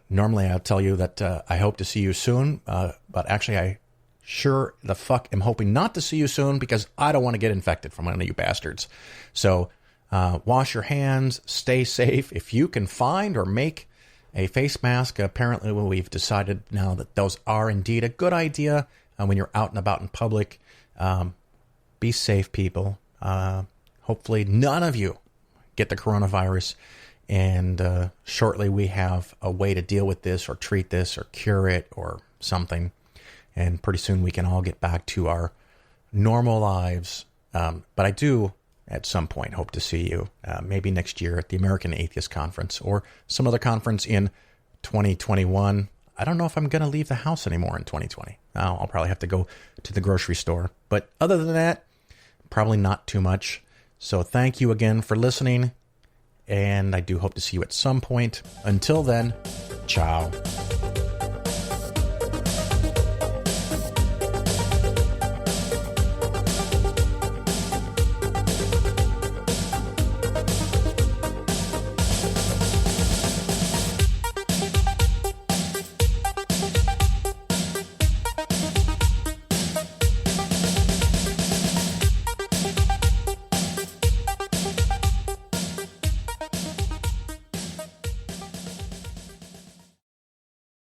Speaker 2: Normally I'll tell you that I hope to see you soon, but actually I sure the fuck am hoping not to see you soon, because I don't want to get infected from one of you bastards. So wash your hands, stay safe. If you can find or make a face mask, apparently we've decided now that those are indeed a good idea when you're out and about in public. Be safe, people. Hopefully none of you get the coronavirus, and shortly we have a way to deal with this or treat this or cure it or something, and pretty soon we can all get back to our normal lives. But I do at some point hope to see you maybe next year at the American Atheist Conference or some other conference in 2021. I don't know if I'm going to leave the house anymore in 2020. I'll probably have to go to the grocery store. But other than that, probably not too much. So thank you again for listening, and I do hope to see you at some point. Until then, ciao.